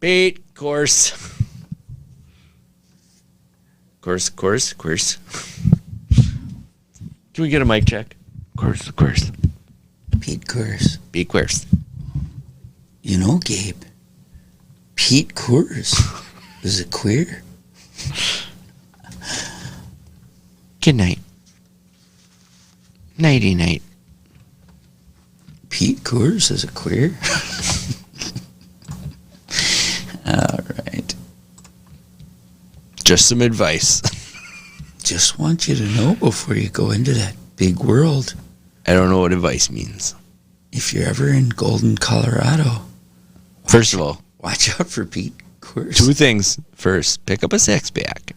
Pete, course. Course. Can we get a mic check? Course. Pete Course. Pete Course. You know, Gabe, Pete Course is a queer. Good night. Nighty-night. Pete Course is a queer? All right. Just some advice. Just want you to know before you go into that big world. I don't know what advice means. If you're ever in Golden, Colorado, First of all, watch out for Pete Course. 2 things. First, pick up a six-pack.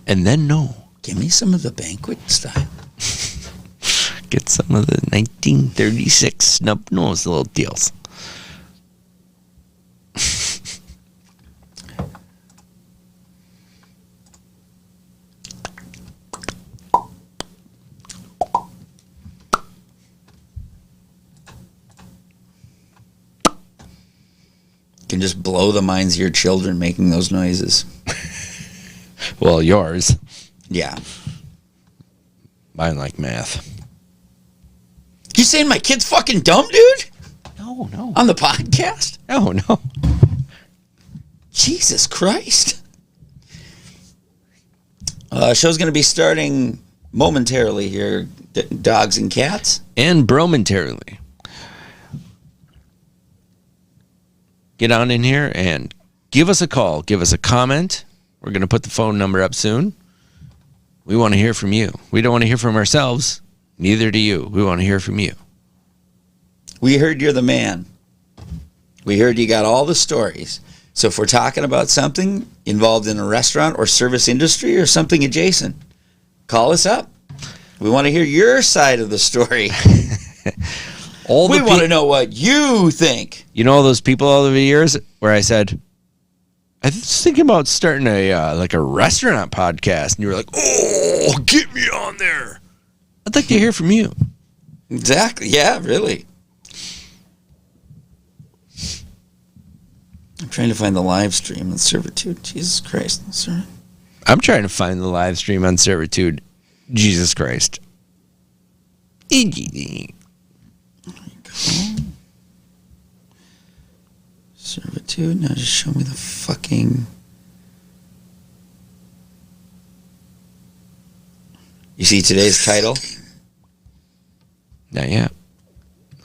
And then no. Give me some of the banquet style. Get some of the 1936 snub-nosed little deals. Can just blow the minds of your children making those noises. Well, yours. Yeah. Mine like math. You saying my kid's fucking dumb, dude? No. On the podcast? No. Jesus Christ. Show's going to be starting momentarily here. Dogs and cats. And bromentarily. Get on in here and give us a call. Give us a comment. We're going to put the phone number up soon. We want to hear from you. We don't want to hear from ourselves. Neither do you. We want to hear from you. We heard you're the man. We heard you got all the stories. So if we're talking about something involved in a restaurant or service industry or something adjacent, call us up. We want to hear your side of the story. We want to know what you think. You know all those people all over the years where I said, I was thinking about starting a restaurant podcast, and you were like, "Oh, get me on there." I'd like to hear from you. Exactly. Yeah, really. I'm trying to find the live stream on Servitude. Jesus Christ. Sorry. I'm trying to find the live stream on Servitude. Jesus Christ. There you go. Servitude. Now just show me the fucking... You see today's title? Not yet.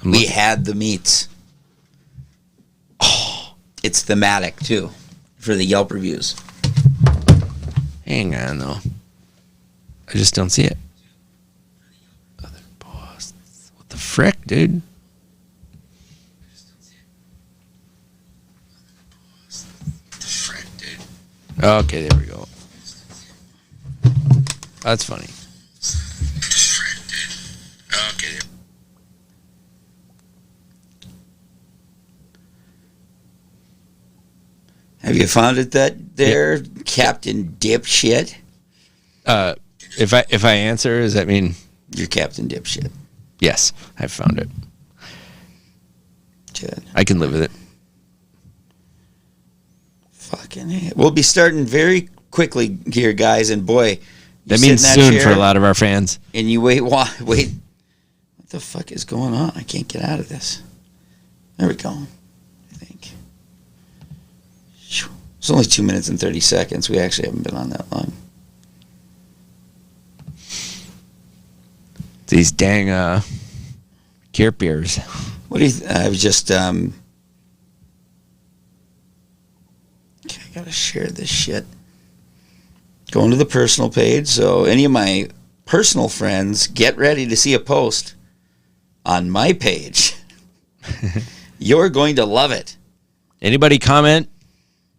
We had the meats. Oh, it's thematic, too, for the Yelp reviews. Hang on, though. I just don't see it. Other posts. What the frick, dude? Okay, there we go. That's funny. Okay. Have you found it that there, yep. Captain Dipshit? If I answer, does that mean you're Captain Dipshit? Yes, I found it. Good. I can live with it. Fucking hey. We'll be starting very quickly here, guys, and boy, that means soon for a lot of our fans. And you wait. What the fuck is going on? I can't get out of this. There we go. I think it's only 2 minutes and 30 seconds. We actually haven't been on that long. These dang care beers. What do you? I was just okay, I gotta share this shit. Going to the personal page. So any of my personal friends, get ready to see a post on my page. You're going to love it. Anybody comment?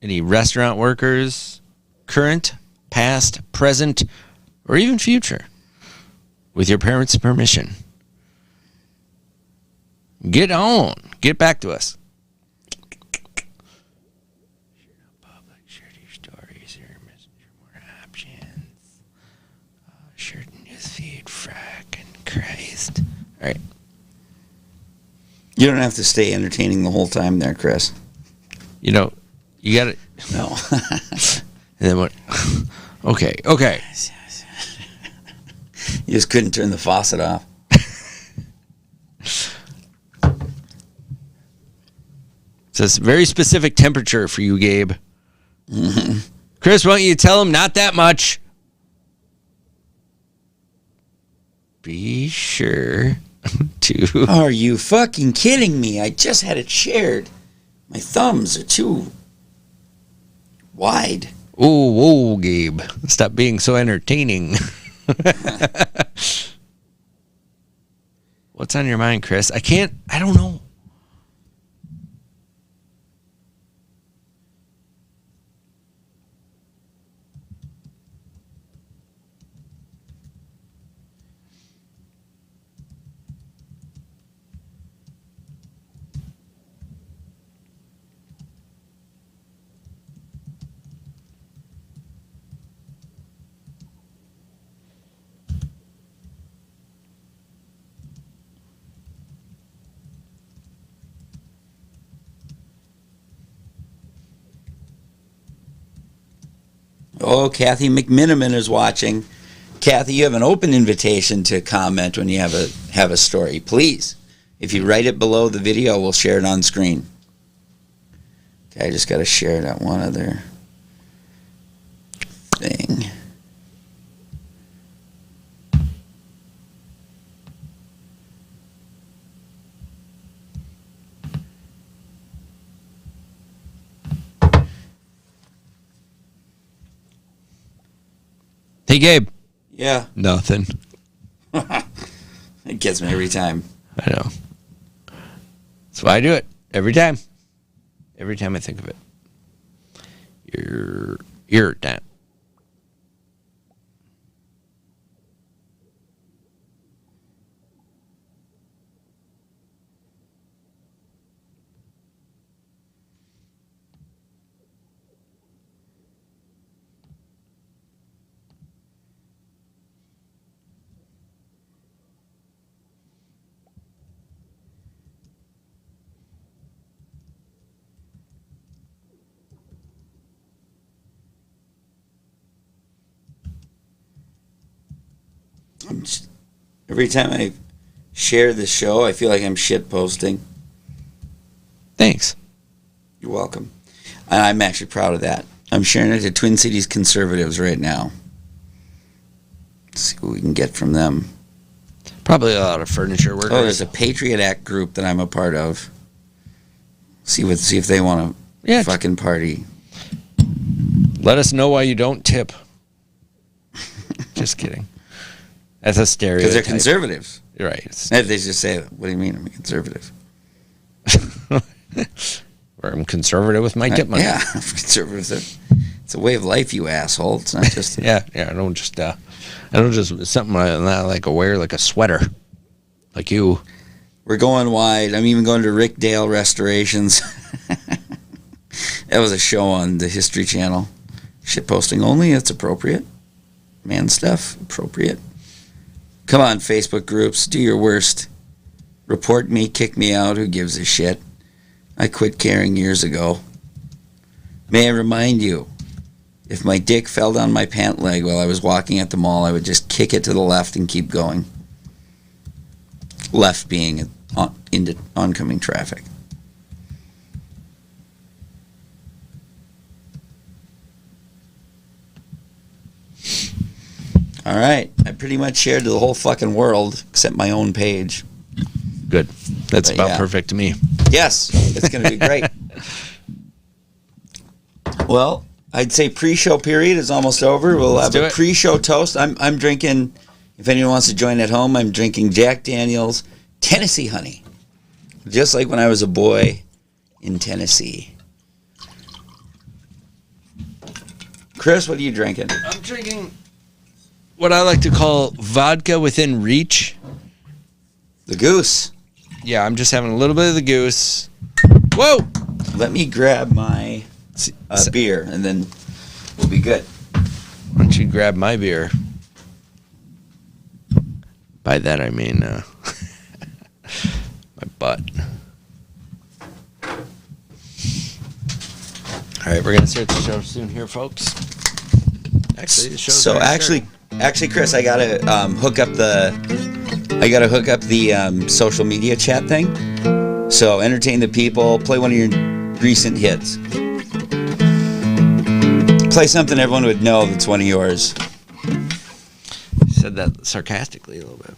Any restaurant workers, current, past, present, or even future, with your parents' permission. Get on. Get back to us. Public, share your stories, your messenger, more options. Share newsfeed, fracking Christ. All right. You don't have to stay entertaining the whole time there, Chris. You know, You got it. No. And then what? Okay. You just couldn't turn the faucet off. It's a very specific temperature for you, Gabe. Mm-hmm. Chris, why don't you tell him not that much? Be sure to. Are you fucking kidding me? I just had it shared. My thumbs are too wide. Oh, Gabe. Stop being so entertaining. What's on your mind, Chris? I don't know. Oh, Kathy McMiniman is watching. Kathy, you have an open invitation to comment when you have a story. Please, if you write it below the video, we'll share it on screen. Okay, I just got to share that one other thing. Hey, Gabe. Yeah. Nothing. It gets me every time. I know. That's why I do it. Every time. Every time I think of it. You're down. Every time I share the show, I feel like I'm shit posting. Thanks. You're welcome. And I'm actually proud of that. I'm sharing it to Twin Cities conservatives right now. Let's see what we can get from them. Probably a lot of furniture workers. Oh, there's a Patriot Act group that I'm a part of. See if they want to fucking party. Let us know why you don't tip. Just kidding. That's a stereotype. Because they're conservatives. You're right. They just say, what do you mean I'm a conservative? Or I'm conservative with my tip money. Yeah, conservative. It's a way of life, you asshole. It's not just... yeah, I don't just something like I wear like a sweater. Like you. We're going wide. I'm even going to Rick Dale Restorations. That was a show on the History Channel. Shit posting only, it's appropriate. Man stuff, appropriate. Come on, Facebook groups, do your worst. Report me, kick me out, who gives a shit? I quit caring years ago. May I remind you, if my dick fell down my pant leg while I was walking at the mall, I would just kick it to the left and keep going. Left being into oncoming traffic. All right. I pretty much shared to the whole fucking world except my own page. Good. That's But about yeah. perfect to me. Yes, it's going to be great. Well, I'd say pre-show period is almost over. We'll Let's have do a it. pre-show toast. I'm drinking, if anyone wants to join at home, I'm drinking Jack Daniel's Tennessee Honey. Just like when I was a boy in Tennessee. Chris, what are you drinking? I'm drinking what I like to call vodka within reach. The Goose. Yeah, I'm just having a little bit of the Goose. Whoa! Let me grab my beer, and then we'll be good. Why don't you grab my beer? By that I mean my butt. All right, we're going to start the show soon here, folks. Actually, the show's So already actually, Chris, I gotta hook up the social media chat thing. So entertain the people. Play one of your recent hits. Play something everyone would know that's one of yours. You said that sarcastically a little bit.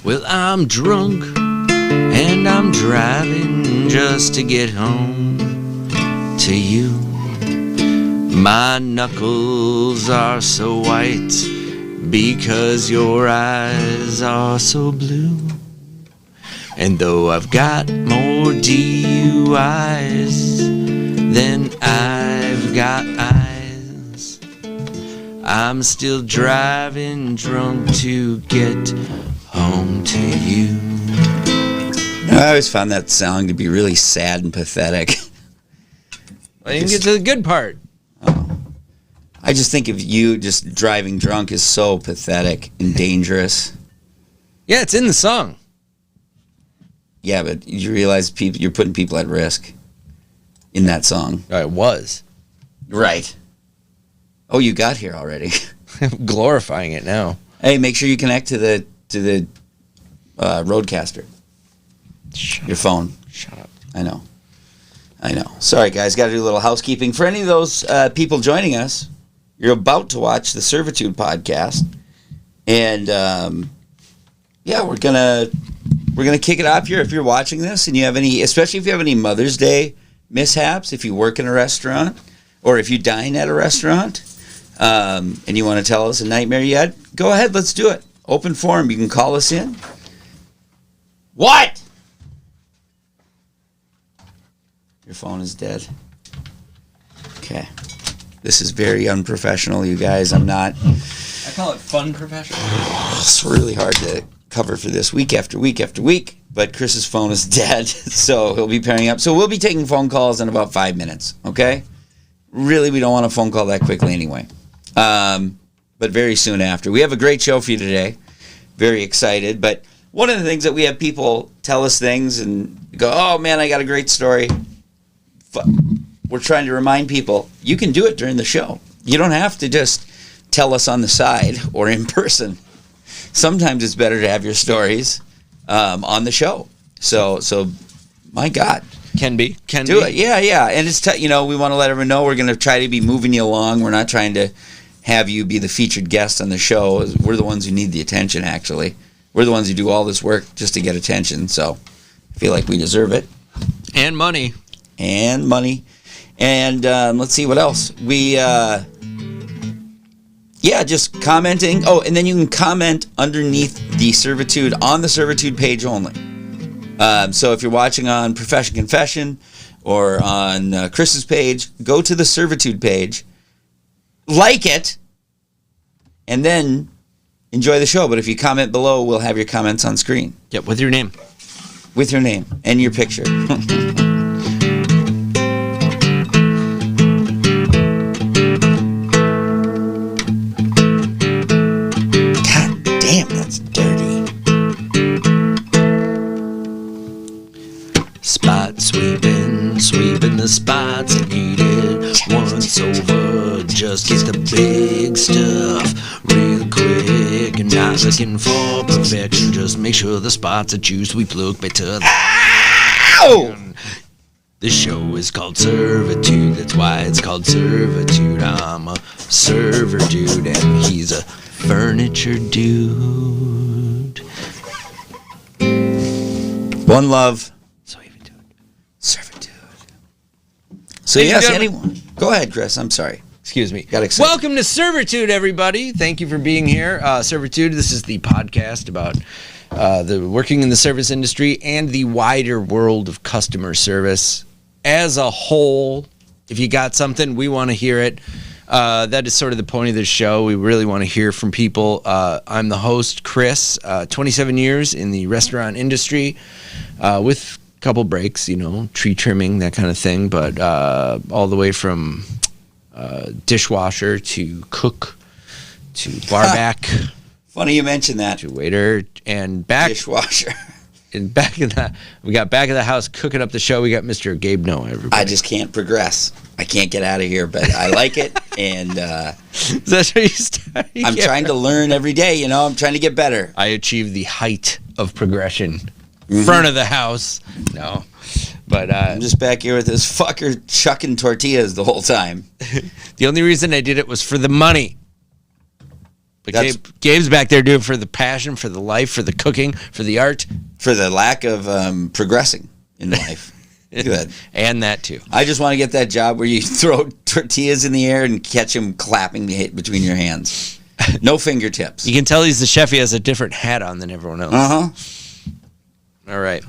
Well, I'm drunk and I'm driving just to get home to you. My knuckles are so white because your eyes are so blue. And though I've got more DUIs than I've got eyes, I'm still driving drunk to get home to you. I always found that song to be really sad and pathetic. Well, you can get to the good part. I just think of you just driving drunk is so pathetic and dangerous. Yeah, it's in the song. Yeah, but you realize you're putting people at risk in that song. Oh, it was. Right. Oh, you got here already. I'm glorifying it now. Hey, make sure you connect to the Roadcaster. Your phone. Shut up. I know. Sorry, guys. Got to do a little housekeeping. For any of those people joining us, you're about to watch the Servitude podcast. And, yeah, we're gonna kick it off here. If you're watching this and you have any, especially if you have any Mother's Day mishaps, if you work in a restaurant or if you dine at a restaurant, and you want to tell us a nightmare you had, go ahead. Let's do it. Open forum. You can call us in. What? Your phone is dead. Okay. This is very unprofessional, you guys. I'm not. I call it fun professional. It's really hard to cover for this week after week after week. But Chris's phone is dead, so he'll be pairing up. So we'll be taking phone calls in about 5 minutes, okay? Really, we don't want a phone call that quickly anyway. But very soon after. We have a great show for you today. Very excited. But one of the things that we have people tell us things and go, oh, man, I got a great story. We're trying to remind people, you can do it during the show. You don't have to just tell us on the side or in person. Sometimes it's better to have your stories on the show. So my God. Can be. Do it. Yeah. And it's, we want to let everyone know we're going to try to be moving you along. We're not trying to have you be the featured guest on the show. We're the ones who need the attention, actually. We're the ones who do all this work just to get attention. So I feel like we deserve it. And money. And let's see what else. We, just commenting. Oh, and then you can comment underneath the Servitude on the Servitude page only. So if you're watching on Profession Confession or on Chris's page, go to the Servitude page, like it, and then enjoy the show. But if you comment below, we'll have your comments on screen. Yep, with your name. With your name and your picture. Sweeping the spots and eat it once over. Just get the big stuff real quick and not looking for perfection. Just make sure the spots are juiced. We look better. Ow! The show is called Servitude. That's why it's called Servitude. I'm a server dude and he's a furniture dude. One love. Servitude. So yes, anyone. Go ahead, Chris. I'm sorry. Excuse me. Got excited. Welcome to Servitude, everybody. Thank you for being here. Servitude, this is the podcast about the working in the service industry and the wider world of customer service as a whole. If you got something, we want to hear it. That is sort of the point of this show. We really want to hear from people. I'm the host, Chris, 27 years in the restaurant industry with couple breaks, tree trimming, that kind of thing, but all the way from dishwasher to cook to bar back. Funny you mention that. To waiter and back. Dishwasher. we got back of the house cooking up the show. We got Mr. Gabe Noah, everybody. I just can't progress. I can't get out of here, but I like it, and That's what you start. I'm trying to learn every day. You know, I'm trying to get better. I achieved the height of progression. Front of the house. No. But I'm just back here with this fucker chucking tortillas the whole time. The only reason I did it was for the money. But Gabe's back there doing it for the passion, for the life, for the cooking, for the art. For the lack of progressing in life. Good. And that too. I just want to get that job where you throw tortillas in the air and catch them clapping between your hands. No fingertips. You can tell he's the chef. He has a different hat on than everyone else. All right.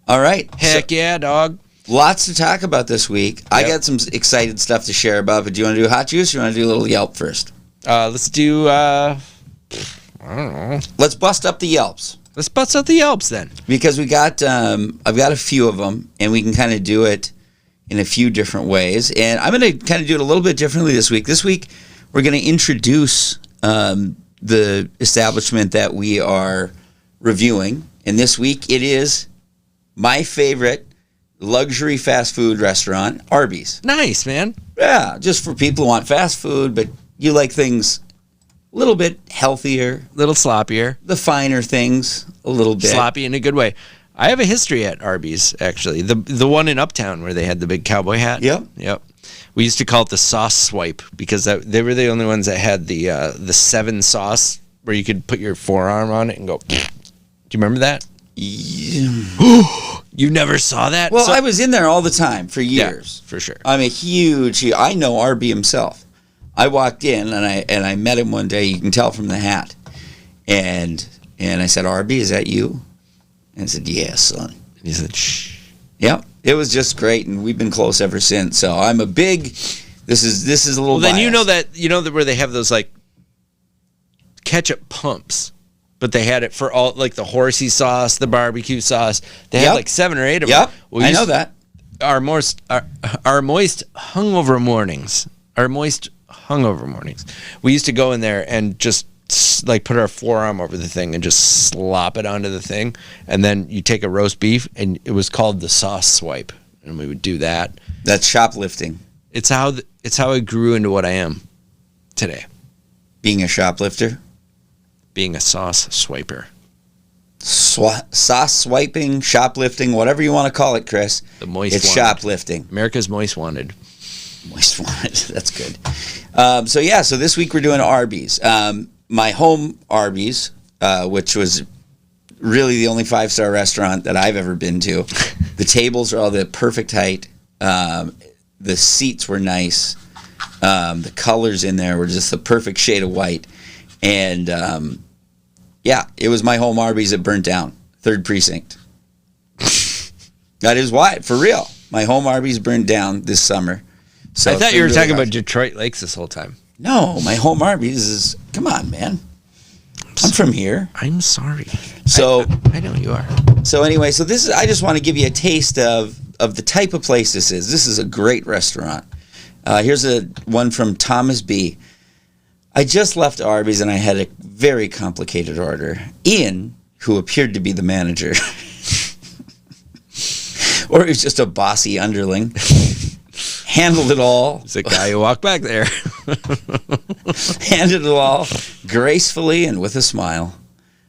All right. Heck yeah, dog. Lots to talk about this week. Yep. I got some excited stuff to share about, but do you want to do hot juice or do you want to do a little Yelp first? Let's do, I don't know. Let's bust up the Yelps. Let's bust up the Yelps then. Because we got, I've got a few of them, and we can kind of do it in a few different ways. And I'm going to kind of do it a little bit differently this week. This week, we're going to introduce the establishment that we are reviewing. And this week, it is my favorite luxury fast food restaurant, Arby's. Nice, man. Yeah, just for people who want fast food, but you like things a little bit healthier. A little sloppier. The finer things, a little bit. Sloppy in a good way. I have a history at Arby's, actually. The one in Uptown where they had the big cowboy hat. Yep. We used to call it the sauce swipe because they were the only ones that had the 7 sauce where you could put your forearm on it and go. Do you remember that? You never saw that? Well, I was in there all the time for years. Yeah, for sure. I'm a huge. I know Arby himself. I walked in and I met him one day. You can tell from the hat, and I said, "Arby, is that you?" And I said, "Yeah, son." And he said, "Shh." Yep, it was just great, and we've been close ever since. So I'm a big. This is a little. Well, then biased. you know that where they have those like ketchup pumps. But they had it for all, like the horsey sauce, the barbecue sauce. They had like 7 or 8 of them. Yep, well, I know that. Our moist hungover mornings. We used to go in there and just like put our forearm over the thing and just slop it onto the thing. And then you take a roast beef, and it was called the sauce swipe. And we would do that. That's shoplifting. It's how I grew into what I am today. Being a shoplifter? Being a sauce swiper. Sauce swiping, shoplifting, whatever you want to call it, Chris. The moist It's wanted. shoplifting. America's Moist Wanted. Moist wanted. That's good. So this week we're doing Arby's. My home Arby's, which was really the only 5-star restaurant that I've ever been to. The tables are all the perfect height. The seats were nice. The colors in there were just the perfect shade of white. And, it was my home Arby's that burnt down. 3rd Precinct. That is why, for real. My home Arby's burned down this summer. So I thought you were talking about Detroit Lakes this whole time. No, my home Arby's is, come on, man. I'm from here. I'm sorry. So I know you are. So anyway, I just want to give you a taste of the type of place this is. This is a great restaurant. Here's one from Thomas B. I just left Arby's and I had a very complicated order. Ian, who appeared to be the manager, or he was just a bossy underling, handled it all. It's a guy who walked back there. Handled it all gracefully and with a smile.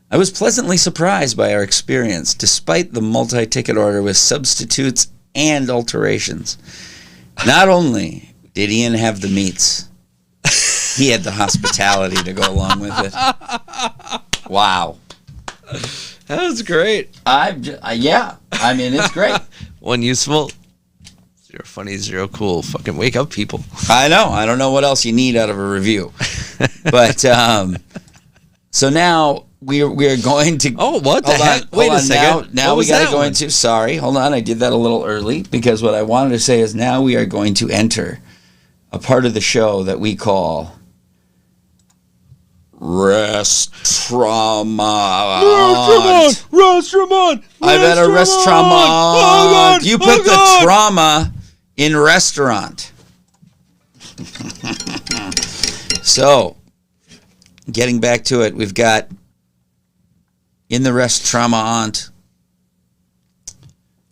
I was pleasantly surprised by our experience, despite the multi-ticket order with substitutes and alterations. Not only did Ian have the meats, he had the hospitality to go along with it. Wow. That was great. I mean, it's great. One useful, 0 funny, 0 cool. Fucking wake up, people. I know. I don't know what else you need out of a review. But, so now we are going to... Oh, what the heck? Wait a second. Now we got to go into... Sorry, hold on. I did that a little early because what I wanted to say is now we are going to enter a part of the show that we call... Restaurant. I've had a restaurant. You put the trauma in restaurant. So, getting back to it, we've got in the restaurant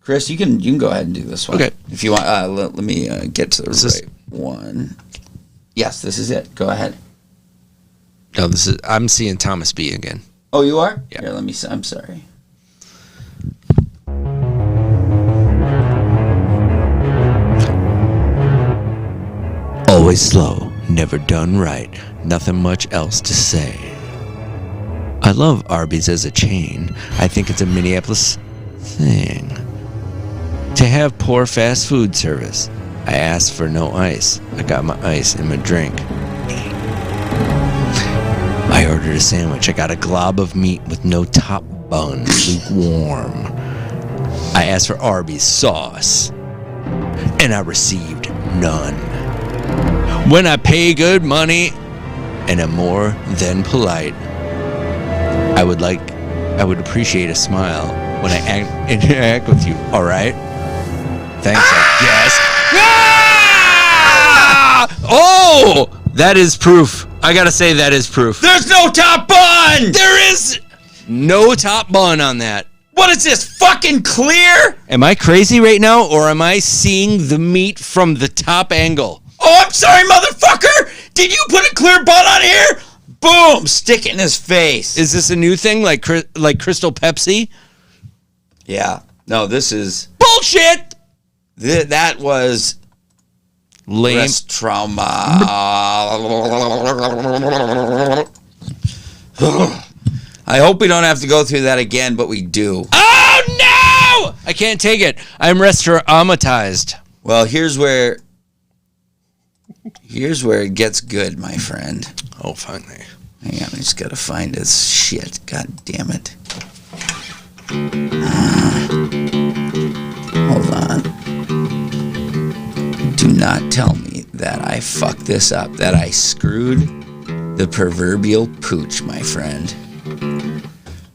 Chris, you can go ahead and do this one. Okay. If you want, let me get to the right one. Yes, this is it. Go ahead. No, I'm seeing Thomas B again. Oh, you are? Yeah. Here, let me see. I'm sorry. Always slow, never done right, nothing much else to say. I love Arby's as a chain. I think it's a Minneapolis thing. To have poor fast food service, I asked for no ice. I got my ice in my drink. I ordered a sandwich. I got a glob of meat with no top bun, lukewarm. I asked for Arby's sauce, and I received none. When I pay good money and am more than polite, I would appreciate a smile when I interact with you, all right? Thanks, I guess. Ah! Oh! That is proof. I gotta say, that is proof. There's no top bun! There is no top bun on that. What is this, fucking clear? Am I crazy right now, or am I seeing the meat from the top angle? Oh, I'm sorry, motherfucker! Did you put a clear bun on here? Boom! Stick it in his face. Is this a new thing, like Crystal Pepsi? Yeah. No, this is... Bullshit! That was... Lame. Breast trauma. I hope we don't have to go through that again, but we do. Oh, no! I can't take it. I'm restauratized. Well, here's where it gets good, my friend. Oh, finally. Hang on, I just gotta find this shit. God damn it. Hold on. Do not tell me that I fucked this up, that I screwed the proverbial pooch, my friend.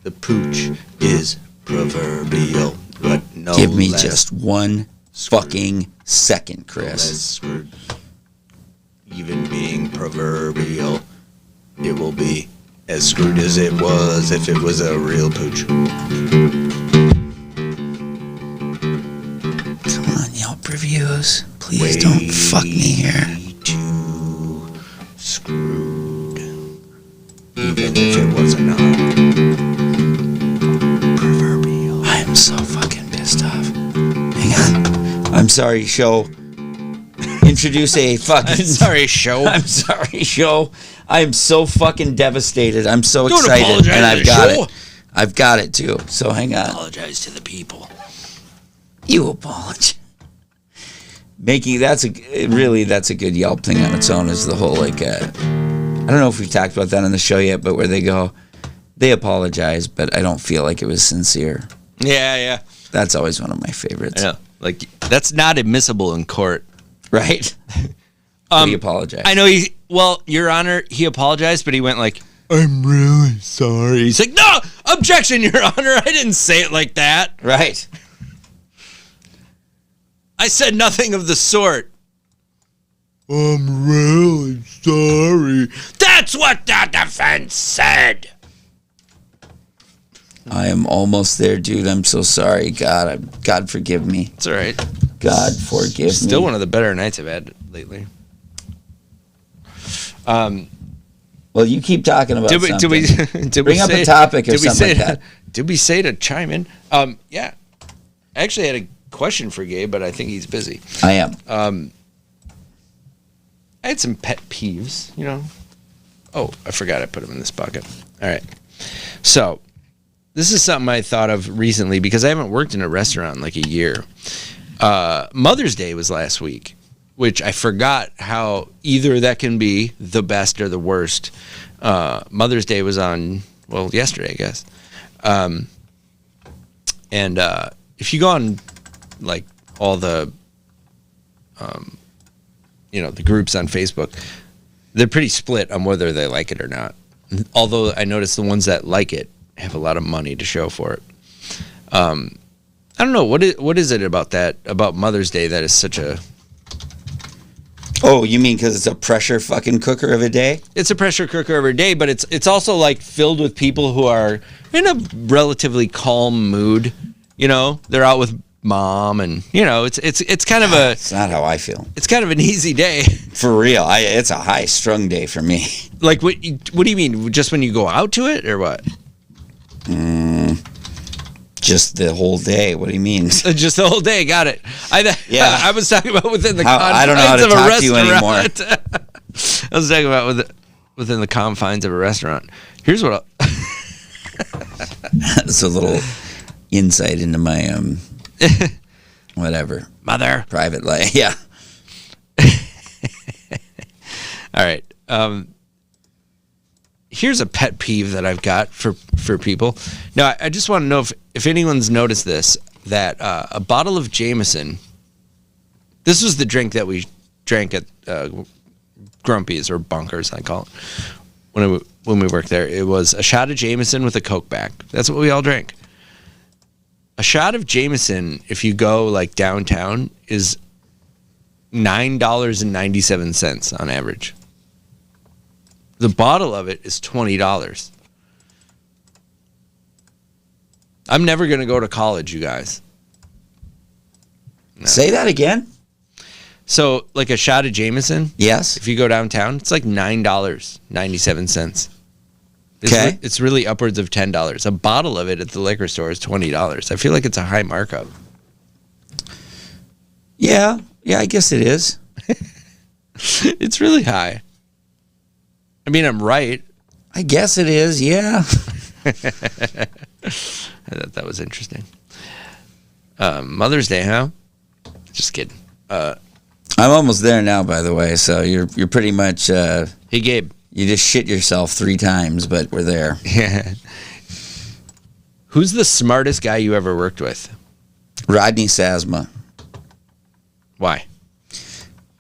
The pooch is proverbial, but no Give me less just one fucking second, Chris. less screwed. Even being proverbial, it will be as screwed as it was if it was a real pooch. Come on, Yelp reviews. Please don't fuck me here. Too screwed. Even if it was not proverbial. I'm so fucking pissed off. Hang on. I'm sorry, show. Introduce a fucking... Sorry, show. I'm sorry, show. I'm so fucking devastated. I'm so Don't excited. apologize And to I've the got show. it. I've got it, too. So hang on. Apologize to the people. You apologize. That's a good Yelp thing on its own, is the whole, like, I don't know if we've talked about that on the show yet, but where they go, they apologize, but I don't feel like it was sincere. Yeah. That's always one of my favorites. I know. Like, that's not admissible in court. Right? He apologized. I know Your Honor, he apologized, but he went like, I'm really sorry. He's like, no, objection, Your Honor. I didn't say it like that. Right. I said nothing of the sort. I'm really sorry. That's what the defense said. I am almost there, dude. I'm so sorry. God forgive me. It's all right. God forgive me. Still one of the better nights I've had lately. Well, you keep talking about something. Did we Bring up a topic or something like that. Did we say to chime in? Yeah. I actually had a question for Gabe, but I think he's busy. I am. I had some pet peeves, you know. Oh, I forgot I put them in this bucket. All right. So, this is something I thought of recently because I haven't worked in a restaurant in like a year. Mother's Day was last week, which I forgot how either that can be the best or the worst. Mother's Day was on, yesterday, I guess. And if you go on like all the, the groups on Facebook, they're pretty split on whether they like it or not. Although I noticed the ones that like it have a lot of money to show for it. I don't know what is it about Mother's Day that is such a... Oh, you mean because it's a pressure fucking cooker of a day? It's a pressure cooker of a day, but it's also like filled with people who are in a relatively calm mood. You know, they're out with mom, and it's kind of a. It's not how I feel. It's kind of an easy day. For real, it's a high strung day for me. Like what do you mean? Just when you go out to it, or what? Just the whole day. What do you mean? Just the whole day. Got it. I was talking about within the confines I don't know how to of a talk to you anymore. I was talking about within the confines of a restaurant. Here's what. That's a little insight into my whatever mother private life. Yeah. All right. Here's a pet peeve that I've got for people. Now, I just want to know if anyone's noticed this, that a bottle of Jameson, this was the drink that we drank at Grumpy's, or Bunkers, I call it, when we worked there. It was a shot of Jameson with a Coke back. That's what we all drank. A shot of Jameson, if you go like downtown, is $9.97 on average. The bottle of it is $20. I'm never going to go to college, you guys. No. Say that again. So, like a shot of Jameson, yes. if you go downtown, it's like $9.97. Okay. It's really upwards of $10. A bottle of it at the liquor store is $20. I feel like it's a high markup. Yeah, I guess it is. It's really high. I mean, I'm right. I guess it is, yeah. I thought that was interesting. Mother's Day, huh? Just kidding. I'm almost there now, by the way, so you're pretty much... Hey, Gabe. You just shit yourself 3 times, but we're there. Yeah. Who's the smartest guy you ever worked with? Rodney Sasma. Why?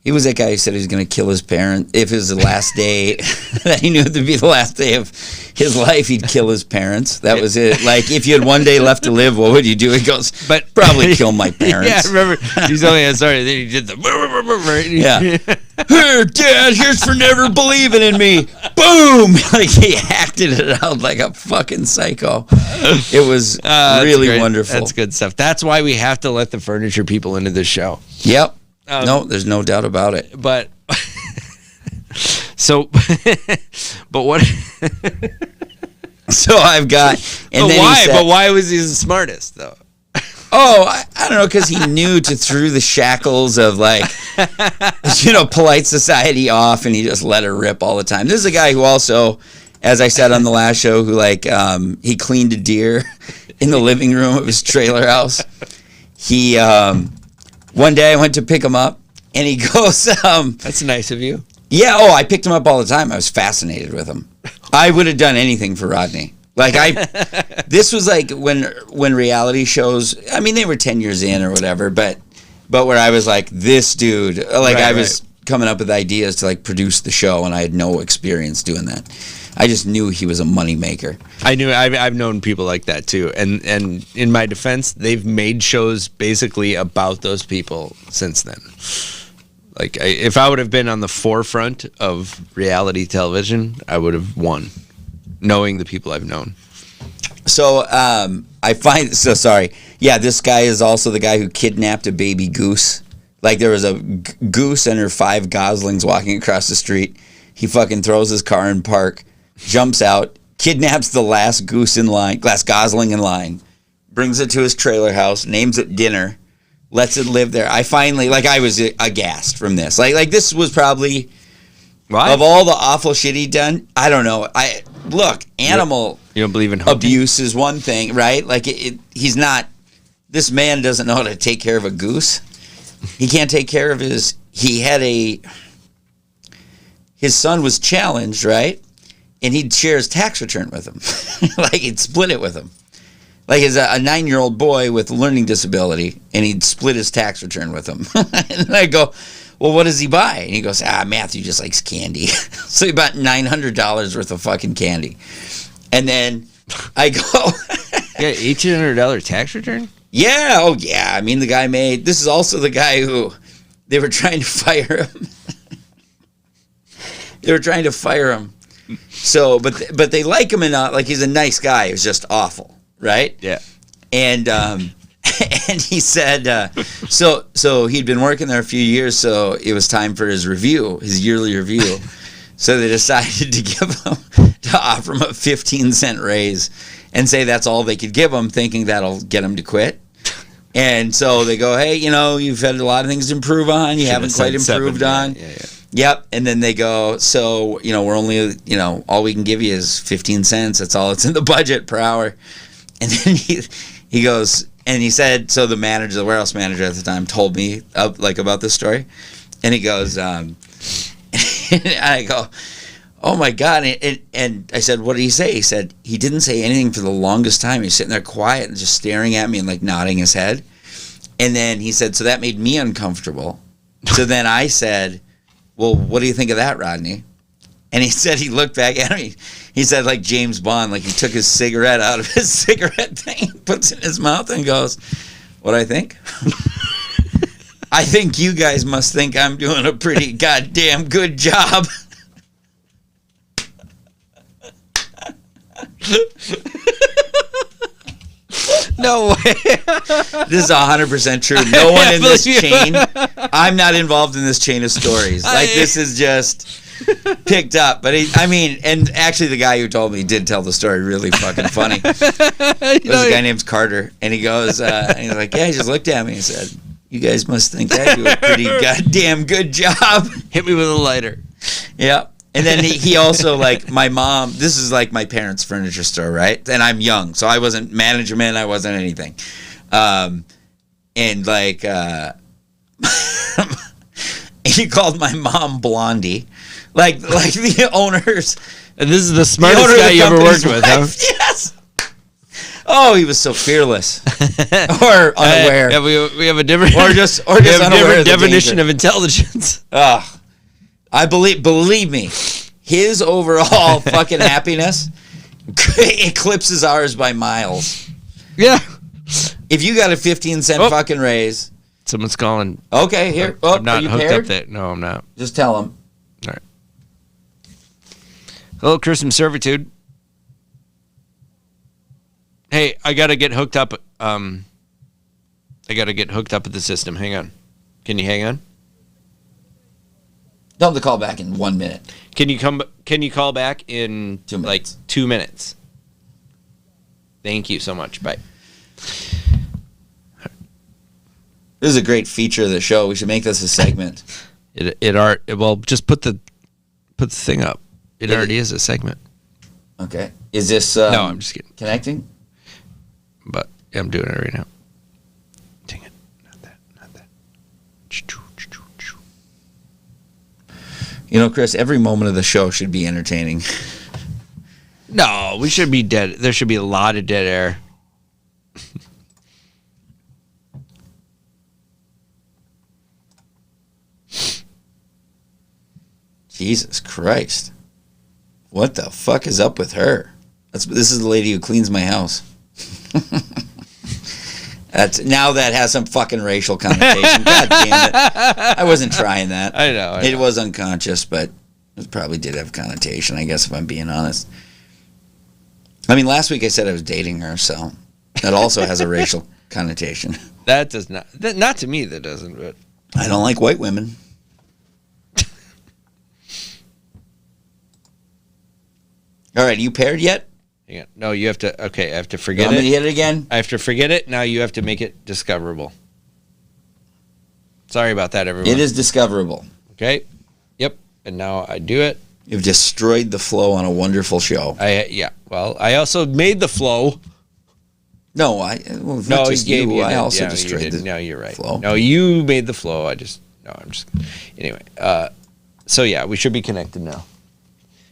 He was that guy who said he was going to kill his parents. If it was the last day, that he knew it would be the last day of his life, he'd kill his parents. That was it. Like, if you had one day left to live, what would you do? He goes, but probably kill my parents. Yeah, I remember. He's only sorry. Then he did the. Yeah. Here, Dad, here's for never believing in me. Boom! Like, he acted it out like a fucking psycho. It was really wonderful. That's good stuff. That's why we have to let the furniture people into this show. Yep. No, there's no doubt about it. But so, but what? So I've got. And but then why? He said, but why was he the smartest though? Oh, I don't know, because he knew to throw the shackles of like, polite society off, and he just let her rip all the time. This is a guy who also, as I said on the last show, who he cleaned a deer in the living room of his trailer house. He. One day I went to pick him up, and he goes, That's nice of you. Yeah, I picked him up all the time. I was fascinated with him. I would have done anything for Rodney. Like, this was like when reality shows, I mean, they were 10 years in or whatever, but where I was like, this dude, like, I was coming up with ideas to, like, produce the show, and I had no experience doing that. I just knew he was a moneymaker. I've known people like that too, and in my defense, they've made shows basically about those people since then. Like, if I would have been on the forefront of reality television, I would have won, knowing the people I've known. So sorry. Yeah, this guy is also the guy who kidnapped a baby goose. Like, there was a goose and her 5 goslings walking across the street. He fucking throws his car in park, jumps out, kidnaps the last gosling in line, brings it to his trailer house, names it Dinner, lets it live there. I was aghast from this. Like this was probably, of all the awful shit he'd done, I don't know. Animal you don't believe in hunting? Abuse is one thing, right? Like, he's not, this man doesn't know how to take care of a goose. He can't take care of his son was challenged, right? And he'd share his tax return with him. Like, he'd split it with him. Like, as a 9-year-old boy with learning disability, and he'd split his tax return with him. And I go, well, what does he buy? And he goes, Matthew just likes candy. So he bought $900 worth of fucking candy. And then I go... Yeah, $1,800 tax return? Yeah, oh yeah. I mean, the guy this is also the guy who, they were trying to fire him. They were trying to fire him. So, but they like him enough. Like, he's a nice guy. He was just awful, right? Yeah. And And he said, so he'd been working there a few years, so it was time for his review, his yearly review. So they decided to offer him a 15-cent raise and say that's all they could give him, thinking that'll get him to quit. And so they go, hey, you've had a lot of things to improve on. You haven't quite improved on. Yeah. Yep. And then they go, so, we're only, all we can give you is 15 cents. That's all that's in the budget per hour. And then he goes, and he said, so the warehouse manager at the time told me about this story. And he goes, and I go, oh my God. And I said, what did he say? He said, he didn't say anything for the longest time. He was sitting there quiet and just staring at me and nodding his head. And then he said, so that made me uncomfortable. So then I said, well, what do you think of that, Rodney? And he said, he looked back at me. He said, like James Bond, he took his cigarette out of his cigarette thing, puts it in his mouth and goes, what do I think? I think you guys must think I'm doing a pretty goddamn good job. No way. This is 100% true. No one in this chain. I'm not involved in this chain of stories. This is just picked up. But and actually the guy who told me did tell the story really fucking funny. There's a guy named Carter, and he goes, and he's like, yeah, he just looked at me and said, you guys must think I do a pretty goddamn good job. Hit me with a lighter. Yeah. And then he also, my mom, this is my parents' furniture store, right? And I'm young, so I wasn't management, I wasn't anything. And he called my mom Blondie. Like the owners. And this is the smartest guy you ever worked with, huh? Yes. Oh, he was so fearless. Or unaware. Yeah, we have a different or just unaware different definition of intelligence. I believe me, his overall fucking happiness eclipses ours by miles. Yeah. If you got a 15-cent fucking raise. Someone's calling. Okay, here. I'm not are you hooked paired? up there. No, I'm not. Just tell him. All right. Hello, Chris from Servitude. Hey, I got to get hooked up. I got to get hooked up at the system. Hang on. Can you hang on? Tell him to call back in 1 minute. Can you call back in 2 minutes? 2 minutes? Thank you so much. Bye. This is a great feature of the show. We should make this a segment. Well, just put the thing up. It already is a segment. Okay. Is this no, I'm just kidding. Connecting? But I'm doing it right now. Dang it. Not that. Chris, every moment of the show should be entertaining. No, we should be dead. There should be a lot of dead air. Jesus Christ. What the fuck is up with her? This is the lady who cleans my house. Now that has some fucking racial connotation. God damn it. I wasn't trying that. I know. It was unconscious, but it probably did have connotation, I guess, if I'm being honest. Last week I said I was dating her, so that also has a racial connotation. That does not. Not to me, that doesn't, but. I don't like white women. All right, are you paired yet? Yeah. No, you have to. Okay, I have to forget Want it. me to hit it again? I have to forget it. Now you have to make it discoverable. Sorry about that, everyone. It is discoverable. Okay. Yep. And now I do it. You've destroyed the flow on a wonderful show. Yeah. Well, I also made the flow. No, not just you. I also yeah, destroyed the No, you're right. flow. No, you made the flow. Anyway. So yeah, we should be connected now.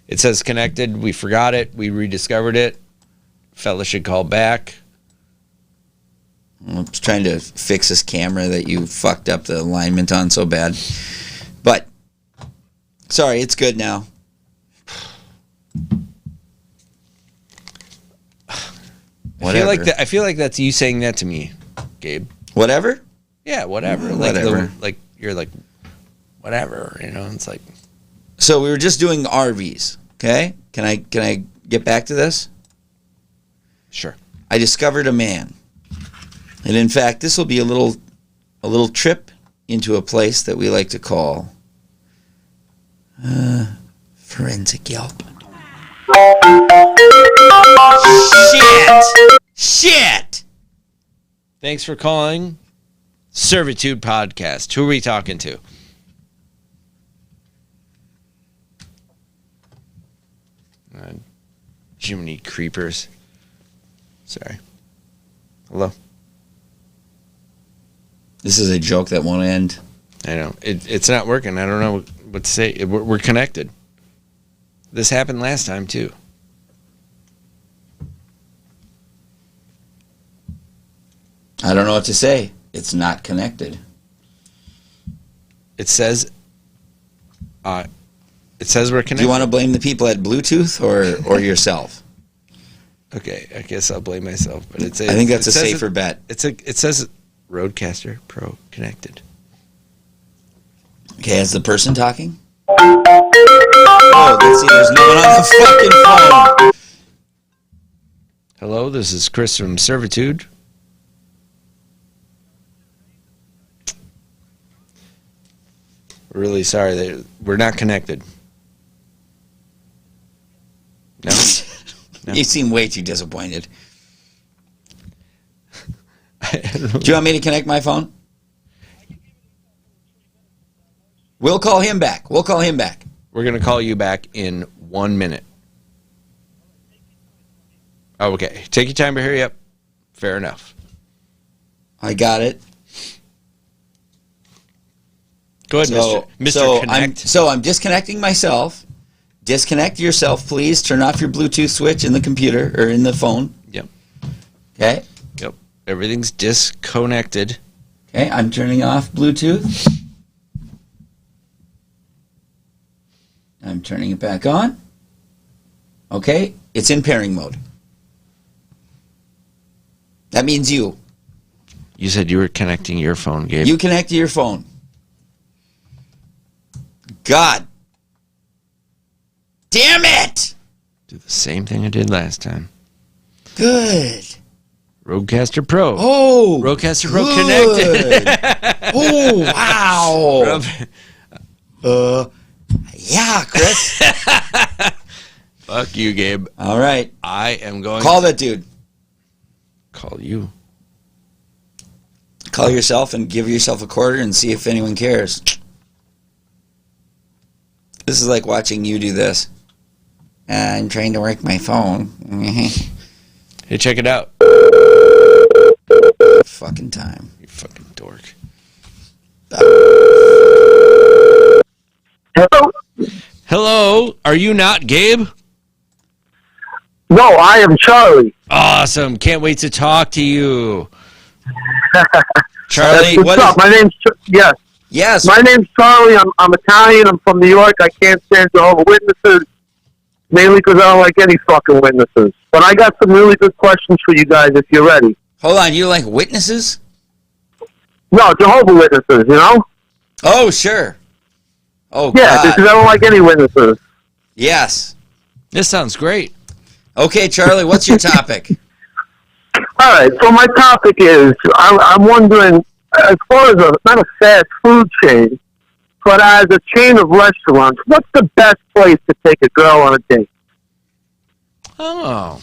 It says connected. We forgot it. We rediscovered it. Fella should call back. I'm just trying to fix this camera that you fucked up the alignment on so bad. But, sorry, it's good now. Whatever. I feel like that's you saying that to me, Gabe. Whatever? Yeah, whatever. Whatever. You're like, whatever. It's like. So we were just doing RVs. Okay? Can I get back to this? Sure. I discovered a man And in fact, this will be a little trip into a place that we like to call Forensic Yelp. Shit! Thanks for calling Servitude Podcast. Who are we talking to? Jiminy creepers. Sorry. Hello? This is a joke that won't end. I know. It's not working. I don't know what to say. We're connected. This happened last time, too. I don't know what to say. It's not connected. It says we're connected. Do you want to blame the people at Bluetooth or yourself? Okay, I guess I'll blame myself. But I think that's a safer bet. It says Roadcaster Pro connected. Okay, is the person talking? Oh, let's see. There's no one on the fucking phone. Hello, this is Chris from Servitude. Really sorry that we're not connected. No? No. You seem way too disappointed. Do you want me to connect my phone? We'll call him back. We're going to call you back in 1 minute. Oh, okay. Take your time to hurry up. Fair enough. I got it. Go ahead, Mr. Connect. I'm disconnecting myself. Disconnect yourself, please. Turn off your Bluetooth switch in the computer or in the phone. Yep. Okay. Yep. Everything's disconnected. Okay, I'm turning off Bluetooth. I'm turning it back on. Okay, it's in pairing mode. That means you. You said you were connecting your phone, Gabe. You connect to your phone. God damn it! Do the same thing I did last time. Good. Roadcaster Pro. Oh, Roadcaster Pro connected. Oh, wow. Yeah, Chris. Fuck you, Gabe. All right. I am going Call that dude. Call you. Call yourself and give yourself a quarter and see if anyone cares. This is like watching you do this. I'm trying to work my phone. Hey, check it out. Fucking time. You fucking dork. Hello? Hello? Are you not Gabe? No, I am Charlie. Awesome. Can't wait to talk to you. Charlie, What's up? My name's yes. Yes. My name's Charlie. I'm Italian. I'm from New York. I can't stand Jehovah's Witnesses, mainly because I don't like any fucking witnesses. But I got some really good questions for you guys if you're ready. Hold on, you like witnesses? No, Jehovah's Witnesses, you know? Oh, sure. Oh, yeah, God. because I don't like any witnesses. Yes. This sounds great. Okay, Charlie, what's your topic? All right, so my topic is, I'm wondering, as far as not a fast food chain, but as a chain of restaurants, what's the best place to take a girl on a date? Oh,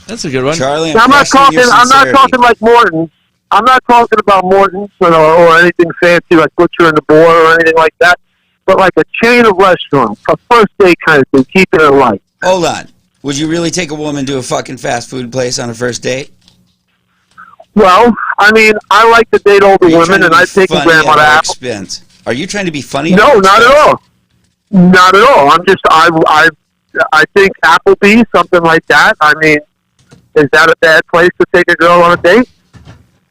that's a good one. Charlie, I'm not talking like Morton's. I'm not talking about Morton's or anything fancy like Butcher and the Boar or anything like that, but like a chain of restaurants, a first date kind of thing, keeping it light. Hold on. Would you really take a woman to a fucking fast food place on a first date? Well, I mean, I like to date older women, and I take a grandma to Apple. Expense. Are you trying to be funny? No, not at all. Not at all. I'm just, I think Applebee's, something like that. I mean, is that a bad place to take a girl on a date?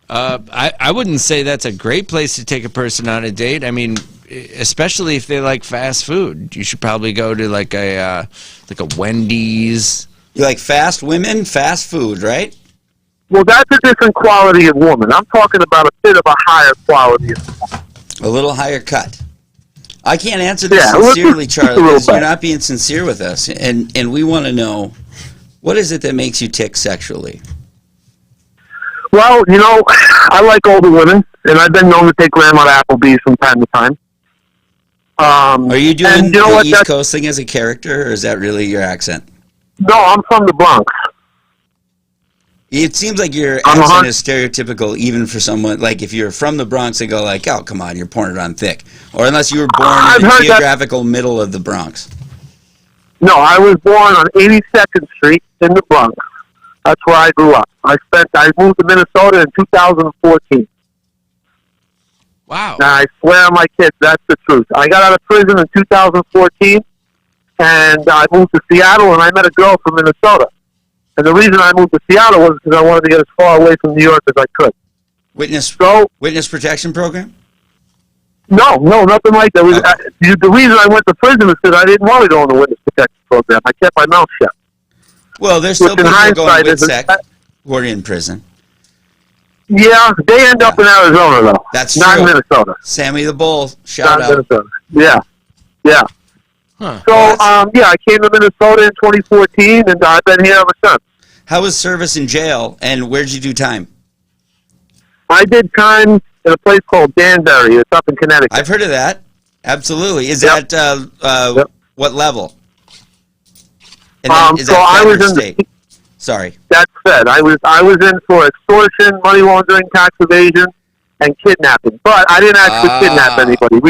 I wouldn't say that's a great place to take a person on a date. I mean, especially if they like fast food. You should probably go to like a Wendy's. You like fast women, fast food, right? Well, that's a different quality of woman. I'm talking about a bit of a higher quality of woman. A little higher cut. I can't answer this sincerely, Charlie, because you're not being sincere with us. And we want to know, what is it that makes you tick sexually? Well, I like older women, and I've been known to take Grandma to Applebee's from time to time. Are you doing and you know the what, East Coast thing as a character, or is that really your accent? No, I'm from the Bronx. It seems like your accent is stereotypical, even for someone, like if you're from the Bronx, they go like, oh, come on, you're pouring it on thick. Or unless you were born in the geographical middle of the Bronx. No, I was born on 82nd Street in the Bronx. That's where I grew up. I moved to Minnesota in 2014. Wow. Now, I swear on my kids, that's the truth. I got out of prison in 2014, and I moved to Seattle, and I met a girl from Minnesota. And the reason I moved to Seattle was because I wanted to get as far away from New York as I could. Witness protection program? No, nothing like that. The reason I went to prison is because I didn't want to go on the witness protection program. I kept my mouth shut. Well, there's still people going with who are in prison. Yeah, they end up in Arizona, though. That's not true. in Minnesota. Sammy the Bull, shout out. Minnesota. Yeah. Huh. So, I came to Minnesota in 2014, and I've been here ever since. How was service in jail, and where did you do time? I did time in a place called Danbury. It's up in Connecticut. I've heard of that. Absolutely. Is that what level? And then, is that I was in state? Sorry. That's said. I was in for extortion, money laundering, tax evasion, and kidnapping. But I didn't actually kidnap anybody.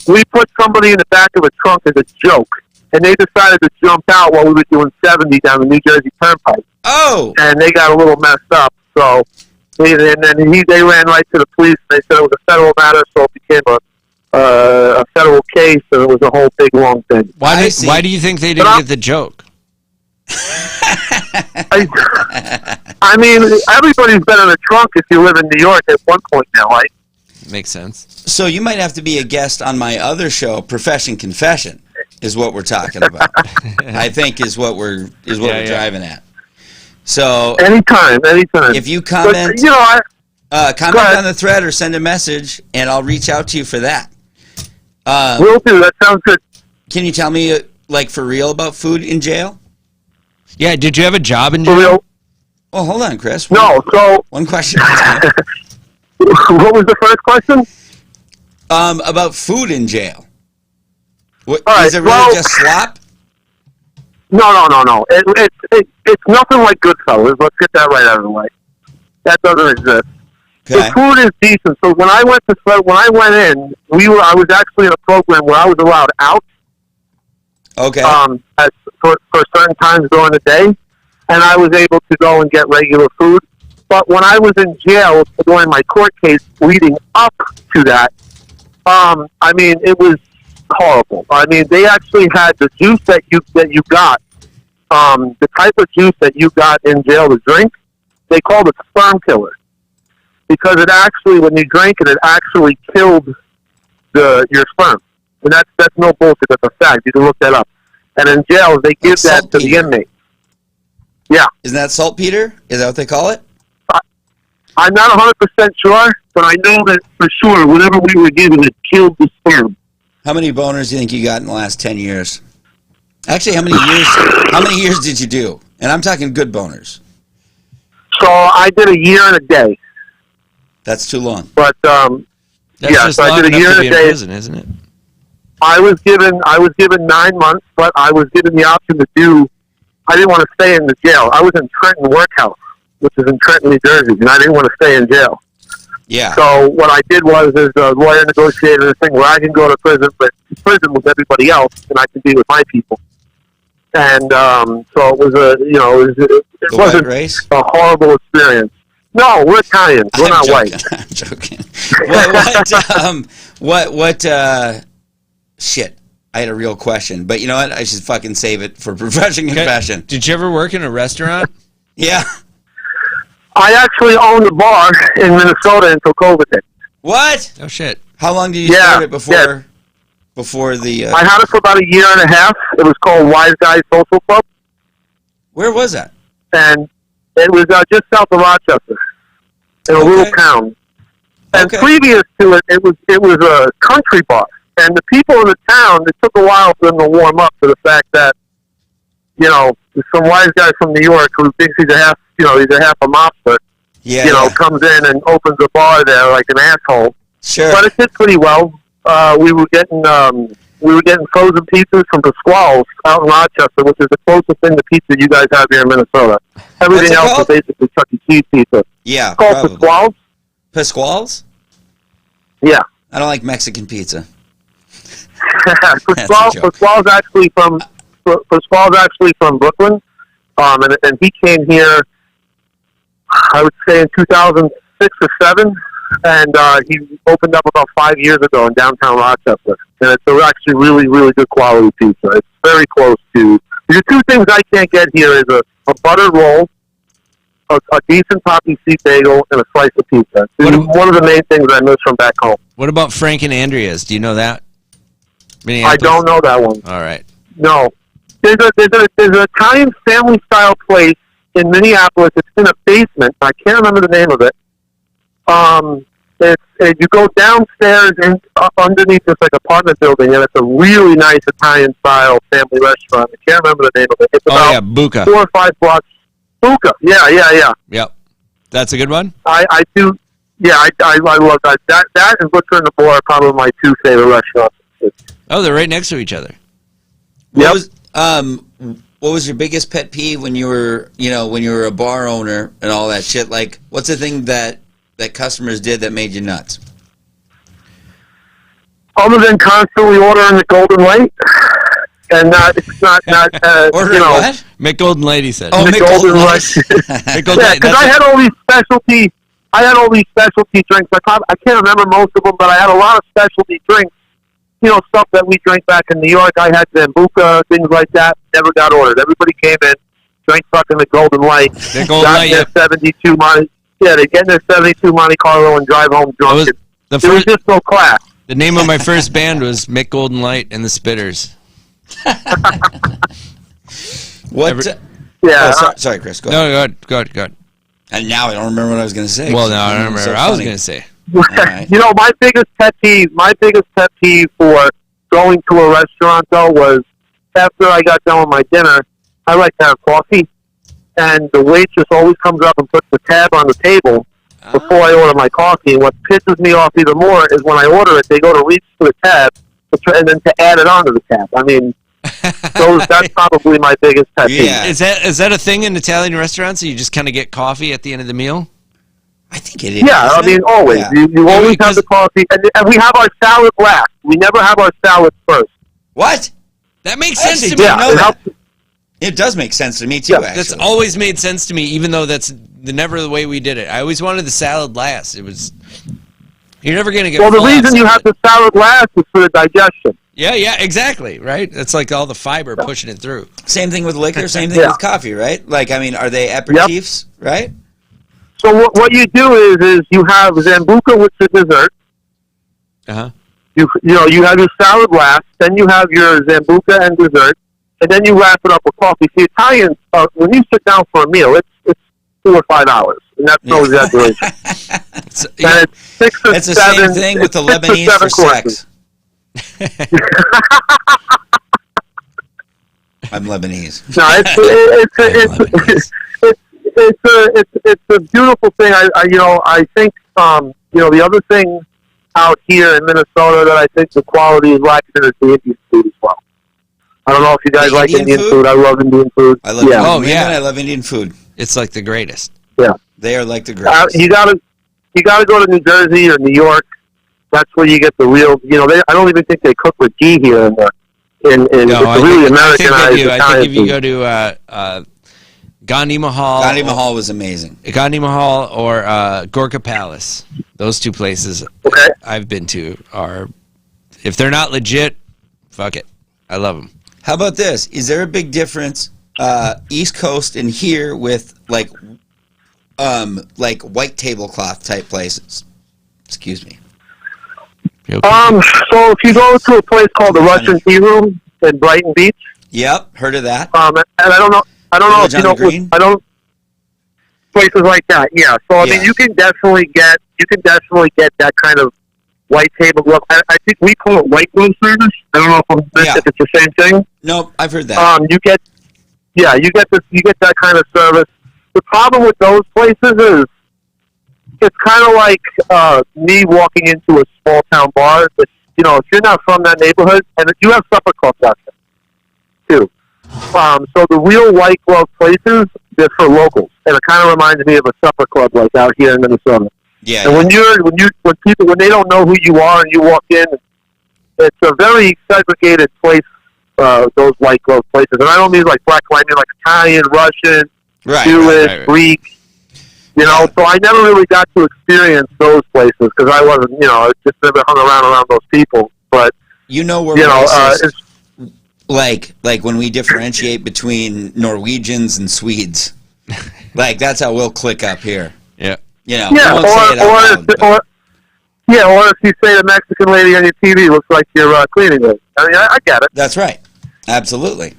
We put somebody in the back of a trunk as a joke, and they decided to jump out while we were doing 70 down the New Jersey Turnpike. Oh! And they got a little messed up. So they ran right to the police. They said it was a federal matter, so it became a federal case, and it was a whole big long thing. Why do you think they didn't get the joke? I mean, everybody's been in a trunk if you live in New York at one point now, right? Makes sense. So you might have to be a guest on my other show, Profession Confession, is what we're talking about. I think is what we're driving at. So anytime. If you comment, comment on the thread or send a message, and I'll reach out to you for that. Will do. That sounds good. Can you tell me, like, for real about food in jail? Yeah, did you have a job in jail? For real? Well, hold on, Chris. One question. What was the first question? About food in jail. Is it really just slop? No. It's nothing like Goodfellas. Let's get that right out of the way. That doesn't exist. Okay. The food is decent. So when I went in, I was actually in a program where I was allowed out. Okay. For certain times during the day, and I was able to go and get regular food. But when I was in jail during my court case leading up to that, I mean, it was horrible. I mean, they actually had the juice that you got, the type of juice that you got in jail to drink. They called it sperm killer because it actually, when you drank it, it actually killed your sperm. And that's no bullshit. That's a fact. You can look that up. And in jail, they give that to the inmate. Yeah. Isn't that saltpeter? Is that what they call it? I'm not 100% sure, but I know that for sure, whatever we were given, it killed the sperm. How many boners do you think you got in the last 10 years? Actually, how many years did you do? And I'm talking good boners. So I did a year and a day. That's too long. But That's just so I did a year and a day. Prison, isn't it? I was given 9 months, but I was given the option to do. I didn't want to stay in the jail. I was in Trenton Workhouse, which is in Trenton, New Jersey, and I didn't want to stay in jail. Yeah. So what I did was the lawyer negotiated a thing where I can go to prison, but prison with everybody else, and I can be with my people. And so it was it wasn't a horrible experience. No, we're Italians. We're not white. I'm joking. Shit. I had a real question, but you know what? I should fucking save it for Profession Confession. Did you ever work in a restaurant? Yeah. I actually owned a bar in Minnesota until COVID hit. What? Oh shit! How long did you start it before? Before the. I had it for about a year and a half. It was called Wise Guys Social Club. Where was that? And it was just south of Rochester, in a little town. And previous to it, it was a country bar. And the people in the town, it took a while for them to warm up to the fact that, there's some wise guy from New York who thinks he's a half a mobster, comes in and opens a bar there like an asshole. Sure. But it did pretty well. We were getting frozen pizzas from Pasquale's out in Rochester, which is the closest thing to pizza you guys have here in Minnesota. Everything else called? is basically Chuck E. Cheese pizza. Yeah, It's called Pasquale's. Pasquale's? Yeah. I don't like Mexican pizza. Pasquale's actually from Brooklyn, and he came here, I would say in 2006 or 7, and he opened up about 5 years ago in downtown Rochester, and it's actually really, really good quality pizza. It's very close to the two things I can't get here is a buttered roll, a decent poppy seed bagel, and a slice of pizza. One of the main things I miss from back home. What about Frank and Andrea's? Do you know that? I don't know that one. All right. No. There's an Italian family-style place in Minneapolis. It's in a basement. I can't remember the name of it. You go downstairs and underneath this like apartment building, and it's a really nice Italian-style family restaurant. I can't remember the name of it. It's about Buca. 4 or 5 blocks. Buca. Yeah. Yep. That's a good one? I do. Yeah, I love that. That and Butcher and the Boar are probably my 2 favorite restaurants. Oh, they're right next to each other. What was your biggest pet peeve when you were a bar owner and all that shit? Like, what's the thing that customers did that made you nuts? Other than constantly ordering the Golden Light, and it's not Ordering what? McGolden Light, he said. Oh, the Golden Light. McGolden Yeah, Light. because I had all these specialty. I had all these specialty drinks. I can't remember most of them, but I had a lot of specialty drinks. Stuff that we drank back in New York. I had Zambuca, things like that. Never got ordered. Everybody came in, drank fucking the Golden Light. The Golden Light, their 72 Monte. Yeah, they get in their 72 Monte Carlo and drive home drunk. It was just no class. The name of my first band was Mick Golden Light and the Spitters. What? Yeah. Sorry, Chris. Go ahead. No, go ahead. And now I don't remember what I was going to say. Well, now I don't remember what I was going to say. Right. My biggest pet peeve for going to a restaurant though was after I got done with my dinner, I like to have coffee, and the waitress always comes up and puts the tab on the table before I order my coffee. And what pisses me off even more is when I order it, they go to reach for the tab and then to add it onto the tab. I mean, that's probably my biggest pet peeve. Yeah. Is that a thing in Italian restaurants? So you just kind of get coffee at the end of the meal? I think it is. Yeah, I mean, always. Yeah. You always have the coffee, and we have our salad last. We never have our salad first. What? That makes sense to me. didn't Yeah, know it that. helps. It does make sense to me too. Yeah. Actually, That's always made sense to me, even though that's never the way we did it. I always wanted the salad last. You're never going to get. Well, the reason you have the salad last is for the digestion. Yeah, exactly. Right. That's like all the fiber pushing it through. Same thing with liquor. Same thing with coffee, right? Like, I mean, are they aperitifs, right? So what you do is you have Zambuca with the dessert. Uh-huh. You have your salad last, then you have your Zambuca and dessert, and then you wrap it up with coffee. See, Italians, when you sit down for a meal, it's 4 or 5 hours, and that's no exaggeration. And it's 6 or It's the 7. same thing with the it's 6 or Lebanese 7 for courses. sex. I'm Lebanese. No, it's a beautiful thing. I think the other thing out here in Minnesota that I think the quality is lacking is the Indian food as well. I don't know if you guys like Indian food. I love Indian food. I love Oh, yeah. I love Indian food. It's like the greatest. Yeah. They are like the greatest. You gotta go to New Jersey or New York. That's where you get the real. I don't even think they cook with ghee here in it's really Americanized Italian I think if you food. go to Gandhi Mahal. Gandhi Mahal was amazing. Gandhi Mahal or Gorka Palace. Those two places Okay. I've been to are, if they're not legit, fuck it. I love them. How about this? Is there a big difference East Coast and here with like white tablecloth type places? Excuse me. You okay? So if you go to a place called the Russian Tea Room in Brighton Beach, Yep, heard of that. and I don't know if Village you on the Green? know, places like that. Yeah. So I mean, you can definitely get that kind of white tablecloth. I think we call it white glove service. I don't know if it's the same thing. No, I've heard that. You get that kind of service. The problem with those places is it's kind of like me walking into a small town bar. It's, if you're not from that neighborhood, and you have supper clubs out there too. So the real white glove places, they're for locals, and it kind of reminds me of a supper club like out here in Minnesota. Yeah. And when they don't know who you are and you walk in, it's a very segregated place. Those white glove places, and I don't mean like black, I mean like Italian, Russian, Jewish, Greek. So I never really got to experience those places because I wasn't, just never hung around those people. But we're like when we differentiate between Norwegians and Swedes, like that's how we'll click up here. Yeah. Or if you say the Mexican lady on your TV looks like your cleaning lady. I mean, I get it. That's right. Absolutely.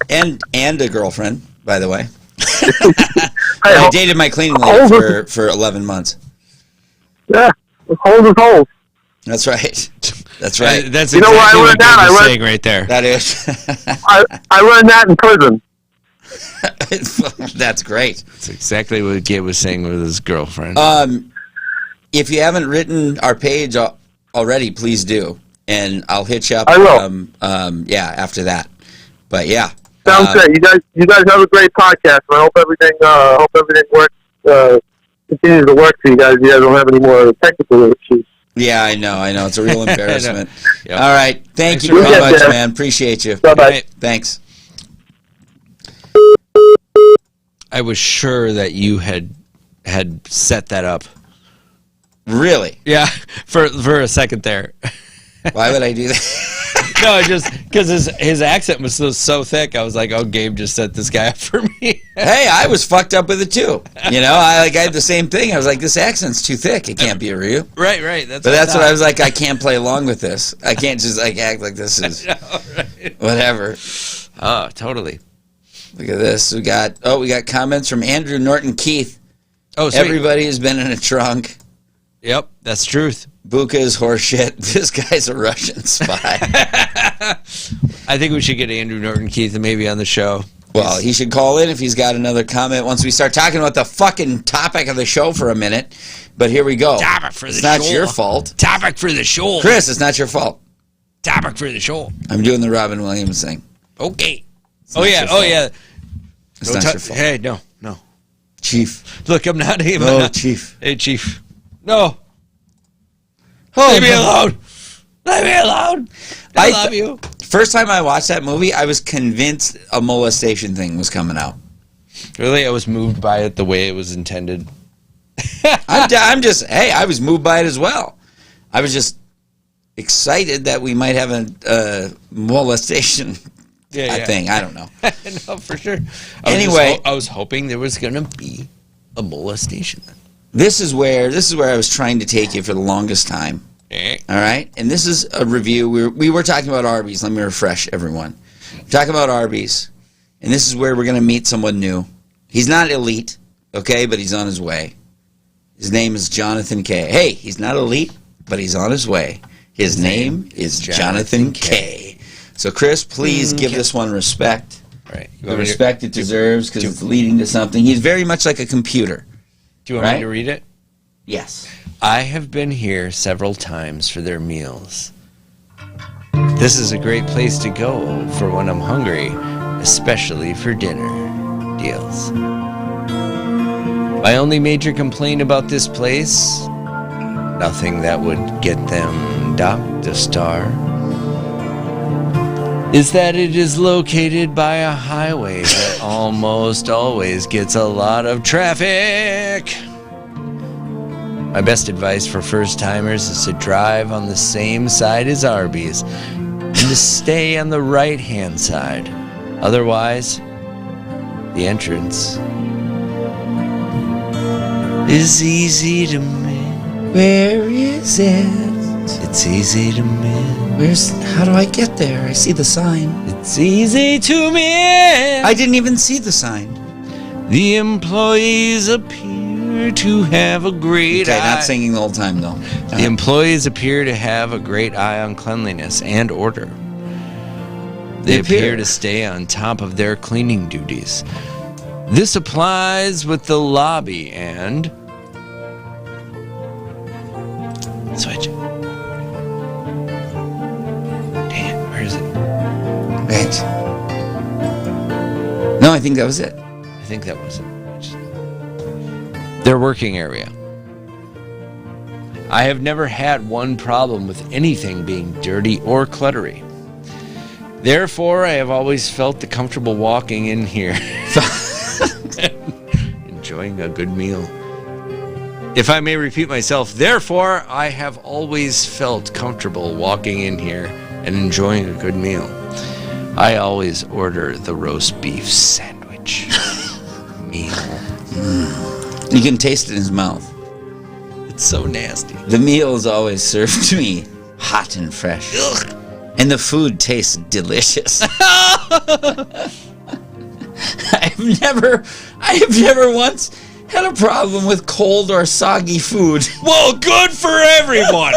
and a girlfriend, by the way. I dated my cleaning lady for 11 months. Yeah, holes is holes. That's right. That's right. That's exactly what I learned that. Saying right there. That is. I learned that in prison. That's great. That's exactly what Gabe was saying with his girlfriend. If you haven't written our page already, please do, and I'll hit you up. I will. After that. But yeah. Sounds great. You guys have a great podcast. And I hope everything works. Continues to work for you guys. You guys don't have any more technical issues. Yeah, I know. It's a real embarrassment. Yep. All right. Thank you very much, man. Appreciate you. Bye-bye. Thanks. I was sure that you had set that up. Really? Yeah, for a second there. Why would I do that? No, just because his accent was so thick. I was like, oh, Gabe just set this guy up for me. Hey, I was fucked up with it too. I had the same thing. I was like, this accent's too thick. It can't be real. Right. That's what I was like. I can't play along with this. I can't just act like this is whatever. Oh, totally. Look at this. We got comments from Andrew Norton Keith. Oh, sweet. Everybody has been in a trunk. Yep, that's truth. Buka is horseshit. This guy's a Russian spy. I think we should get Andrew Norton Keith maybe on the show. Well, he should call in if he's got another comment once we start talking about the fucking topic of the show for a minute. But here we go. Topic for the show. It's not your fault. Topic for the show. Chris, it's not your fault. Topic for the show. I'm doing the Robin Williams thing. Okay. Oh yeah. It's not your fault. Hey, no. Chief. Look, I'm not even. No, Chief. Hey, Chief. No. Oh, Leave me alone. Leave me alone. I love you. First time I watched that movie, I was convinced a molestation thing was coming out. Really? I was moved by it the way it was intended. I was moved by it as well. I was just excited that we might have a molestation thing. I don't know. No, for sure. Anyway, I was hoping there was going to be a molestation. This is where I was trying to take you for the longest time. All right? And this is a review. We were talking about Arby's. Let me refresh everyone. We're talking about Arby's. And this is where we're going to meet someone new. He's not elite, okay, but he's on his way. His name is Jonathan K. Hey, he's not elite, but he's on his way. His name is Jonathan K. So, Chris, please give this one respect. Right. The respect it deserves because it's leading to something. He's very much like a computer. Do you want me to read it? Yes. I have been here several times for their meals. This is a great place to go for when I'm hungry, especially for dinner deals. My only major complaint about this place, nothing that would get them docked a star, is that it is located by a highway that almost always gets a lot of traffic. My best advice for first-timers is to drive on the same side as Arby's and to stay on the right-hand side. Otherwise, the entrance is easy to miss. Where is it? It's easy to miss. How do I get there? I see the sign. It's easy to miss. I didn't even see the sign. The employees appear to have a great eye. Not singing the whole time, though. The employees appear to have a great eye on cleanliness and order. They appear to stay on top of their cleaning duties. This applies with the lobby and think that was it. I think that was it. Their working area. I have never had one problem with anything being dirty or cluttery. Therefore, I have always felt the comfortable walking in here. Enjoying a good meal. If I may repeat myself, therefore, I have always felt comfortable walking in here and enjoying a good meal. I always order the roast beef sandwich meal. You can taste it in his mouth. It's so nasty. The meal is always served to me hot and fresh. Ugh. And the food tastes delicious. I have never once had a problem with cold or soggy food. Well, good for everyone.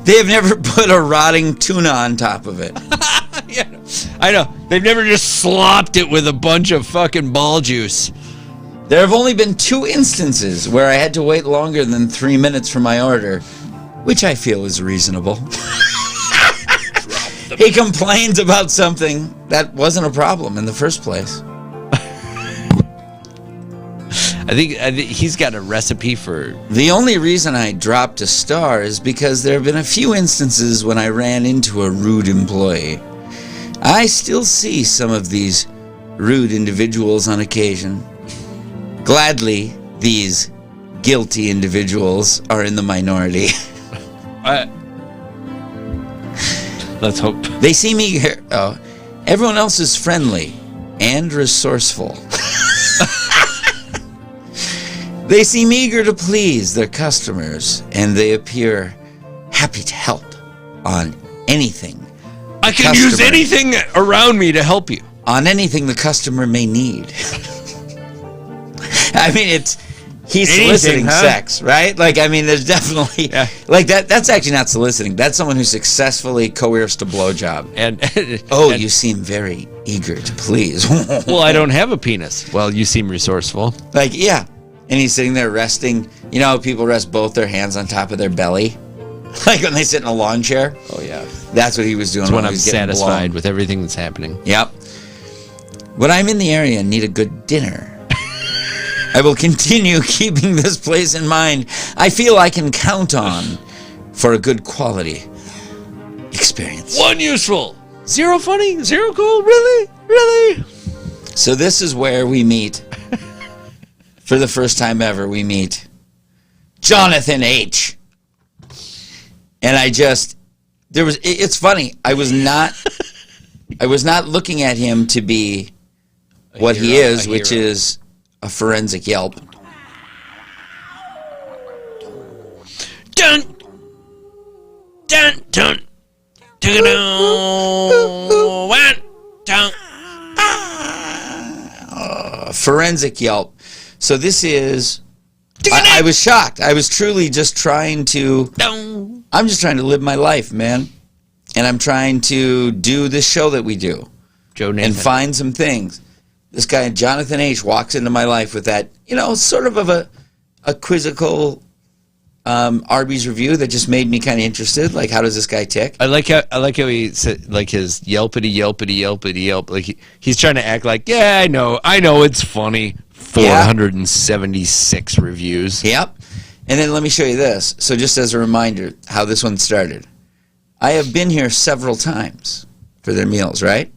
They have never put a rotting tuna on top of it. Yeah, I know. They've never just slopped it with a bunch of fucking ball juice. There have only been 2 instances where I had to wait longer than 3 minutes for my order, which I feel is reasonable. He complains about something that wasn't a problem in the first place. I think he's got a recipe for... The only reason I dropped a star is because there have been a few instances when I ran into a rude employee. I still see some of these rude individuals on occasion. Gladly, these guilty individuals are in the minority. Let's hope. They see me here. Oh, everyone else is friendly and resourceful. They seem eager to please their customers, and they appear happy to help on anything. I can use anything around me to help you. On anything the customer may need. I mean, he's soliciting sex, right? Like, I mean, there's definitely like that. That's actually not soliciting. That's someone who successfully coerced a blowjob. And you seem very eager to please. Well, I don't have a penis. Well, you seem resourceful. Like, yeah. And he's sitting there resting. You know how people rest both their hands on top of their belly? Like when they sit in a lawn chair? Oh, yeah. That's what he was doing. That's when I'm satisfied with everything that's happening. Yep. When I'm in the area and need a good dinner, I will continue keeping this place in mind. I feel I can count on for a good quality experience. 1 useful, 0 funny, 0 cool. Really? Really? So this is where we meet. For the first time ever, we meet Jonathan H. And it's funny. I was not looking at him to be what he is, which is a forensic Yelp. Dun, dun, dun, dun, dun, forensic Yelp. So this is... I was shocked. I was truly just trying to... I'm just trying to live my life, man. And I'm trying to do this show that we do. Joe Nathan. And find some things. This guy, Jonathan H., walks into my life with that, sort of a quizzical Arby's review that just made me kind of interested. Like, how does this guy tick? I like how he said, like, his yelpity, yelpity, yelpity, yelp. Like, he's trying to act like, yeah, I know it's funny. 476 reviews. Yep. And then let me show you this. So just as a reminder how this one started. I have been here several times for their meals, right?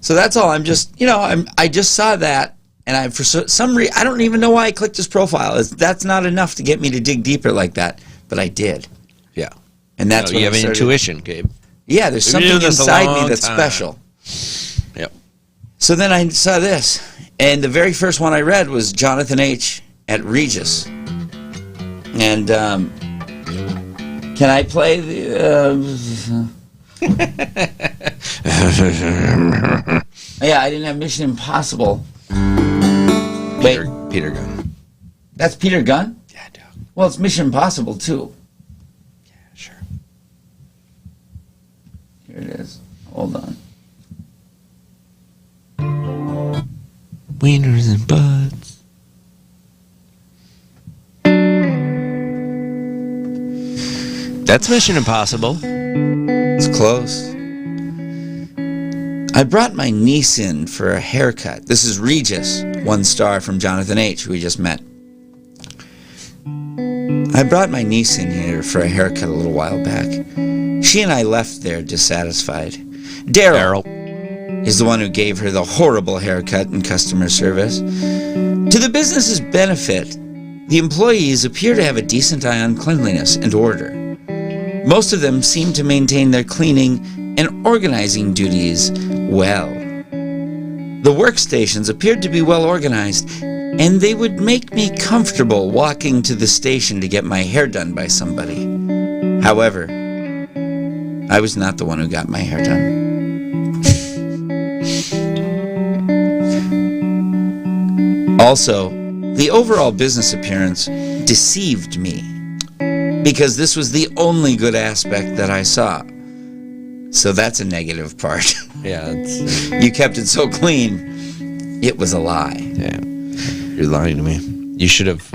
So that's all. I'm just, I just saw that, and for some reason, I don't even know why I clicked his profile. That's not enough to get me to dig deeper like that, but I did. Yeah. And that's what you have an intuition, Gabe. Yeah, there's something inside me that's special. Yep. So then I saw this, and the very first one I read was Jonathan H. at Regis. And can I play the... Yeah, I didn't have Mission Impossible. Peter Gunn. That's Peter Gunn? Yeah, dude. Well, it's Mission Impossible, too. Yeah, sure. Here it is. Hold on. Wieners and butts. That's Mission Impossible. It's close. I brought my niece in for a haircut. This is Regis, 1 star from Jonathan H., who we just met. I brought my niece in here for a haircut a little while back. She and I left there dissatisfied. Daryl is the one who gave her the horrible haircut and customer service. To the business's benefit, the employees appear to have a decent eye on cleanliness and order. Most of them seem to maintain their cleaning and organizing duties well. The workstations appeared to be well organized, and they would make me comfortable walking to the station to get my hair done by somebody. However, I was not the one who got my hair done. Also, the overall business appearance deceived me, because this was the only good aspect that I saw. So that's a negative part. Yeah, You kept it so clean, it was a lie. yeah. You're lying to me. You should have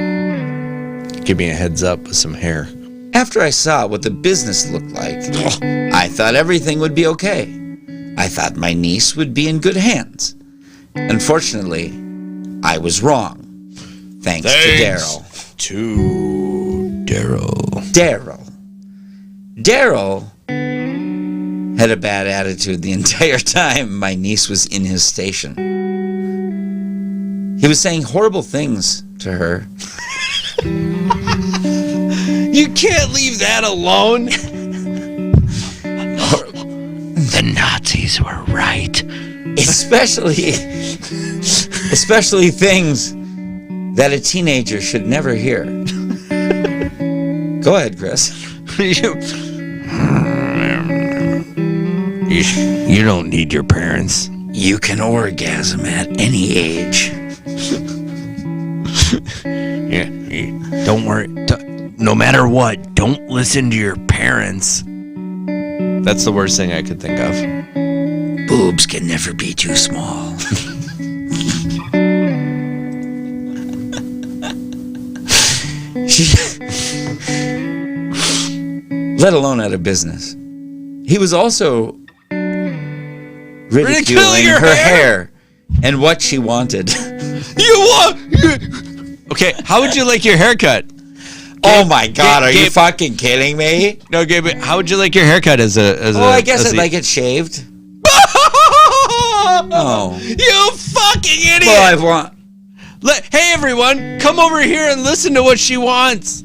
given me a heads up with some hair. After I saw what the business looked like, I thought everything would be okay. I thought my niece would be in good hands. Unfortunately, I was wrong. Thanks to Daryl. Daryl had a bad attitude the entire time my niece was in his station. He was saying horrible things to her. You can't leave that alone. The Nazis were right. Especially things that a teenager should never hear. Go ahead, Chris. You don't need your parents. You can orgasm at any age. Yeah, don't worry. No matter what, don't listen to your parents. That's the worst thing I could think of. Boobs can never be too small. Let alone out of business. He was also ridiculing her hair and what she wanted. Okay, how would you like your haircut? Oh my God, are you fucking kidding me? No, Gabe, how would you like your haircut as a I guess I'd like it shaved. Oh. You fucking idiot! Well, I want... Hey everyone, come over here and listen to what she wants.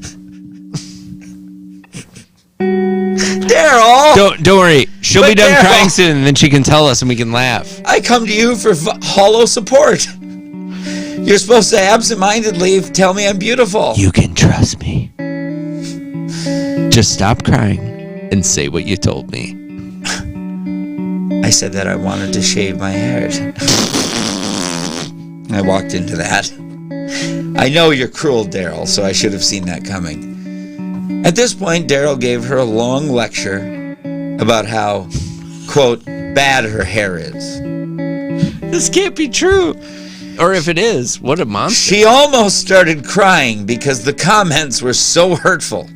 Daryl! Don't worry, she'll be done Daryl, crying soon, and then she can tell us and we can laugh. I come to you for hollow support. You're supposed to absentmindedly tell me I'm beautiful. You can trust me. Just stop crying and say what you told me. I said that I wanted to shave my hair. I walked into that. I know you're cruel, Daryl, so I should have seen that coming. At this point, Daryl gave her a long lecture about how, quote, bad her hair is. This can't be true. Or if it is, what a monster. She almost started crying because the comments were so hurtful.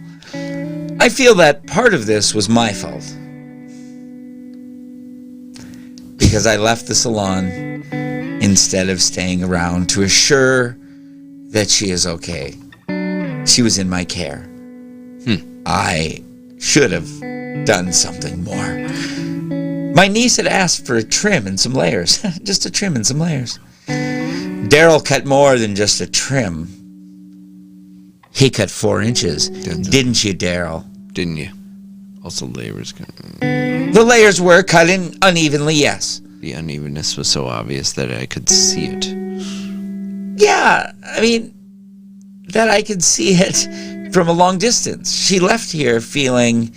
I feel that part of this was my fault. Because I left the salon instead of staying around to assure that she is okay. She was in my care. I should have done something more. My niece had asked for a trim and some layers. Just a trim and some layers. Daryl cut more than just a trim. He cut 4 inches. Didn't you, Daryl? Didn't you? Also, layers. The layers were cut in unevenly, yes. The unevenness was so obvious that I could see it. Yeah, I mean, that I could see it from a long distance. She left here feeling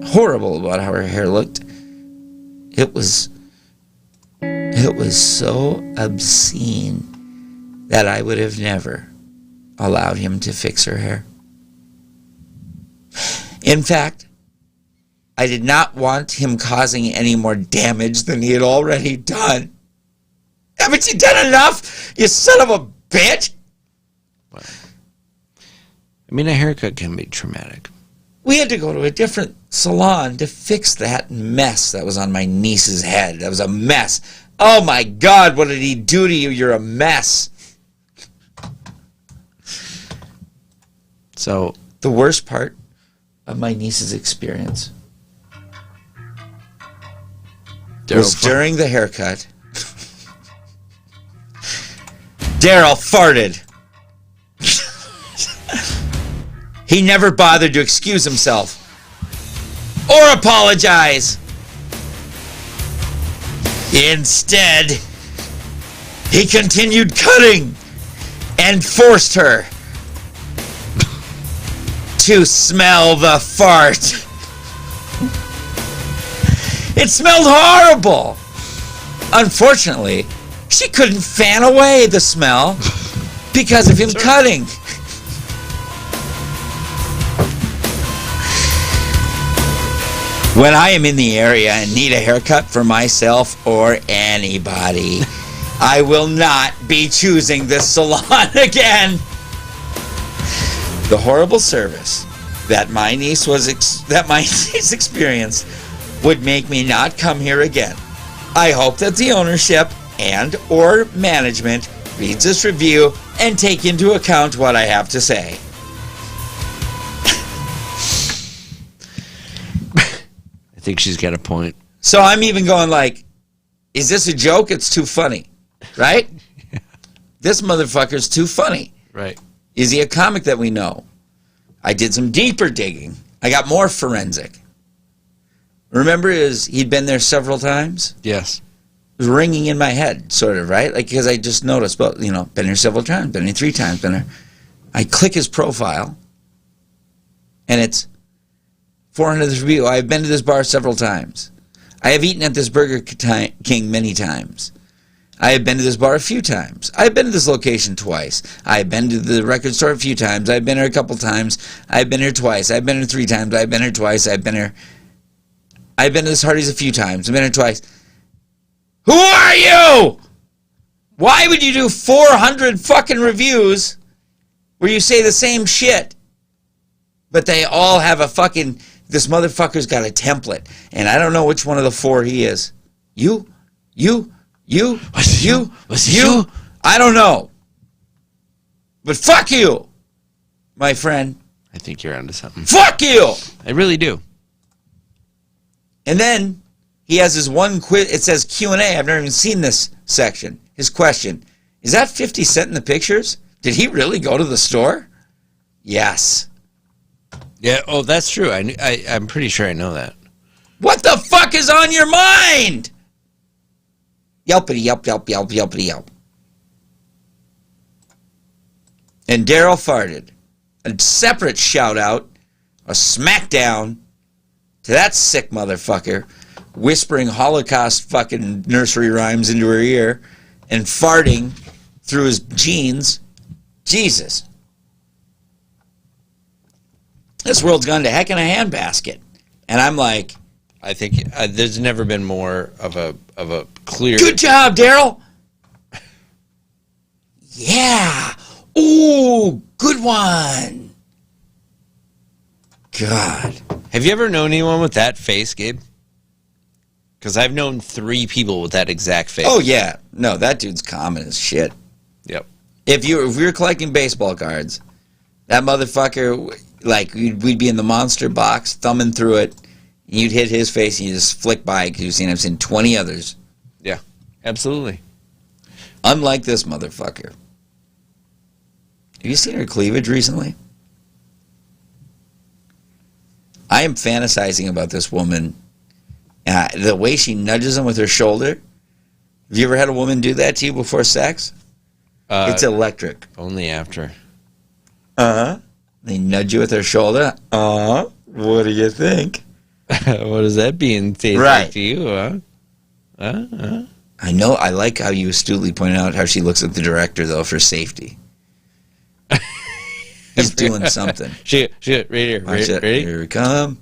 horrible about how her hair looked. It was so obscene that I would have never allowed him to fix her hair. In fact, I did not want him causing any more damage than he had already done. Haven't you done enough, you son of a bitch? Well, I mean, a haircut can be traumatic. We had to go to a different salon to fix that mess that was on my niece's head. That was a mess. Oh my God, what did he do to you? You're a mess. So the worst part of my niece's experience was during the haircut. Daryl farted. He never bothered to excuse himself or apologize. Instead, he continued cutting and forced her to smell the fart. It smelled horrible. Unfortunately, she couldn't fan away the smell because of him cutting. When I am in the area and need a haircut for myself or anybody, I will not be choosing this salon again. The horrible service that my niece experienced would make me not come here again. I hope that the ownership and or management reads this review and take into account what I have to say. I think she's got a point. So I'm even going like, is this a joke? It's too funny, right? Yeah. This motherfucker's too funny. Right. Is he a comic that we know? I did some deeper digging. I got more forensic. Remember he'd been there several times? Yes. It was ringing in my head, sort of, right? Like, because I just noticed, well, been here several times, been here 3 times, been here. I click his profile, and it's 400 review. I've been to this bar several times. I have eaten at this Burger King many times. I have been to this bar a few times. I've been to this location twice. I've been to the record store a few times. I've been here a couple times. I've been here twice. I've been here 3 times. I've been here twice. I've been to this Hardee's a few times. I've been here twice. Who are you? Why would you do 400 fucking reviews where you say the same shit, but they all have a fucking... This motherfucker's got a template, and I don't know which one of the 4 he is. You? I don't know. But fuck you, my friend. I think you're onto something. Fuck you! I really do. And then he has his one quiz. It says Q&A. I've never even seen this section. His question, is that 50 Cent in the pictures? Did he really go to the store? Yes. Yeah, oh, that's true. I'm pretty sure I know that. What the fuck is on your mind? Yelpity yelp, yelp, yelp, yelpity yelp. And Daryl farted. A separate shout out, a smackdown to that sick motherfucker whispering Holocaust fucking nursery rhymes into her ear and farting through his jeans. Jesus. This world's gone to heck in a handbasket. And I'm like... I think there's never been more of a clear... Good job, Daryl! Yeah! Ooh, good one! God. Have you ever known anyone with that face, Gabe? Because I've known 3 people with that exact face. Oh, yeah. No, that dude's common as shit. Yep. If we were collecting baseball cards, that motherfucker... Like, we'd be in the monster box, thumbing through it, and you'd hit his face, and you just flick by, because I've seen 20 others. Yeah, absolutely. Unlike this motherfucker. Have you seen her cleavage recently? I am fantasizing about this woman. The way she nudges him with her shoulder. Have you ever had a woman do that to you before sex? It's electric. Only after. Uh-huh. They nudge you with their shoulder. What do you think? What does that being taste like to you, huh? I know. I like how you astutely pointed out how she looks at the director, though, for safety. He's doing something. Shit, right here. Ready? Here we come.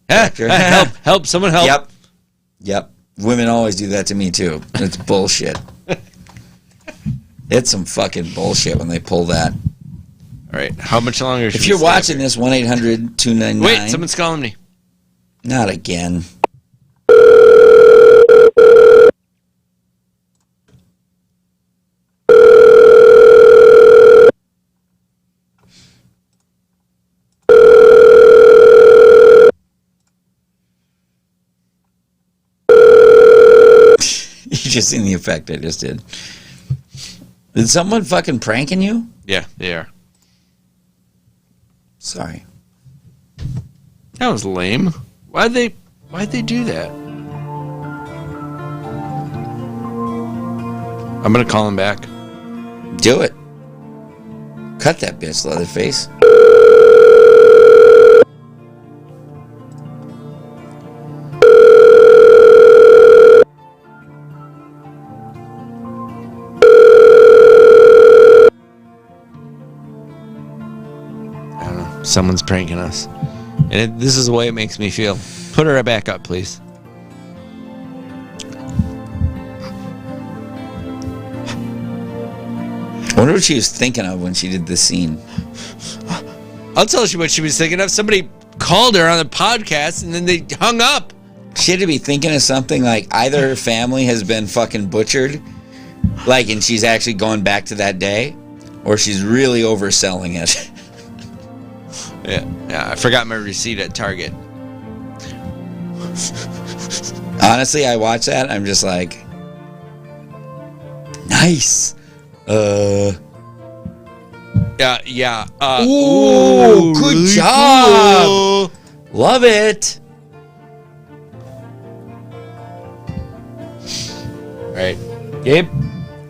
Help, someone help. Yep. Women always do that to me, too. It's bullshit. It's some fucking bullshit when they pull that. All right. How much longer should If we you're stay watching here? this, 1-800-299. Wait, someone's calling me. Not again. You just seen the effect I just did. Did someone fucking pranking you? Yeah, they are. Sorry. That was lame. Why'd they do that? I'm gonna call him back. Do it. Cut that bitch, Leatherface. I don't know. Someone's pranking us. And this is the way it makes me feel. Put her back up, please. I wonder what she was thinking of when she did this scene. I'll tell you what she was thinking of. Somebody called her on the podcast and then they hung up. She had to be thinking of something like either her family has been fucking butchered, like, and she's actually going back to that day, or she's really overselling it. Yeah, I forgot my receipt at Target. Honestly, I watch that, I'm just like, nice. Yeah. Ooh, good really job. cool. Love it. All right, Gabe,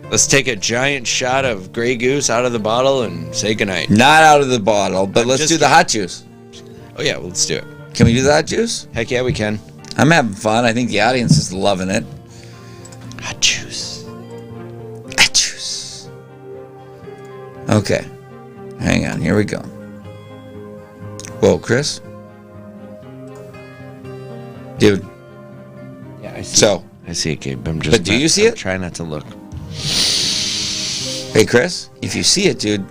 let's take a giant shot of Grey Goose out of the bottle and say goodnight. Not out of the bottle, but I'm let's just do the hot juice. Oh, yeah, well, let's do it. Can we do the hot juice? Heck yeah, we can. I'm having fun. I think the audience is loving it. Hot juice. Hot juice. Okay. Hang on. Here we go. Whoa, Chris? Dude. Yeah, I see. So, I see it, Gabe. I'm just. But do you see it? Try not to look. hey, Chris, if you see it, dude.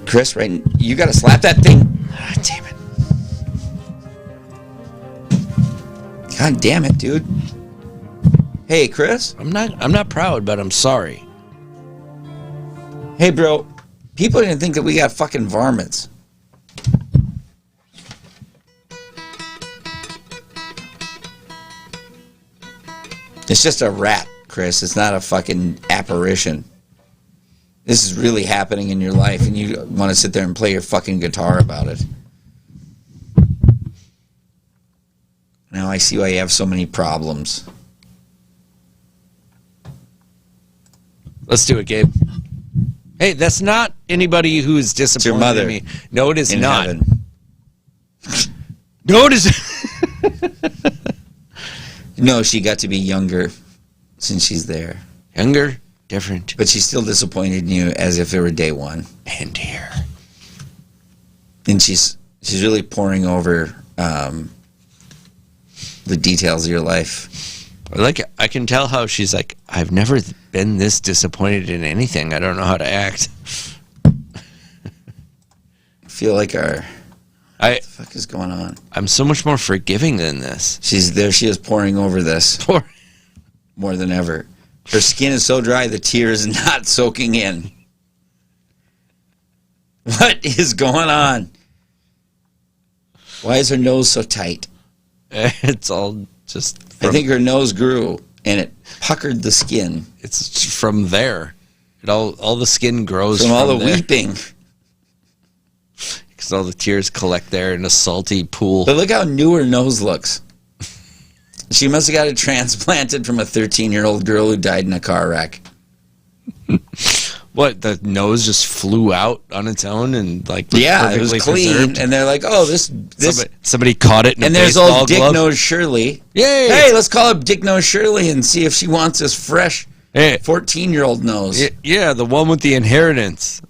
Chris, right? You got to slap that thing. Ah, damn it. God damn it, dude. Hey, Chris. I'm not proud, but I'm sorry. Hey, bro. People are going to think that we got fucking varmints. It's just a rat, Chris. It's not a fucking apparition. This is really happening in your life, and you want to sit there and play your fucking guitar about it. Now I see why you have so many problems. Let's do it, Gabe. Hey, that's not anybody who is disappointed your mother in me. No, it is in not. heaven. No, it is. No, she got to be younger since she's there. Younger, different, But she's still disappointed in you as if it were day one. and here. And she's really pouring over the details of your life. Like, I can tell how she's like, I've never been this disappointed in anything. I don't know how to act. I feel like what the fuck is going on? I'm so much more forgiving than this. She's there. She is pouring over this Poor. more than ever. Her skin is so dry, the tear is not soaking in. What is going on? Why is her nose so tight? It's all just. I think her nose grew and it puckered the skin It's from there. It all the skin grows from all the there. weeping. Because all the tears collect there in a salty pool. But look how new her nose looks. She must have got it transplanted from a 13-year-old girl who died in a car wreck. What, the nose just flew out on its own and like was Yeah, it was perfectly clean, preserved? and they're like, "Oh, this." Somebody caught it in And a there's baseball old Dick glove. Nose Shirley. Yay! Hey, let's call up Dick Nose Shirley and see if she wants this fresh Hey. 14-year-old nose. Yeah, the one with the inheritance.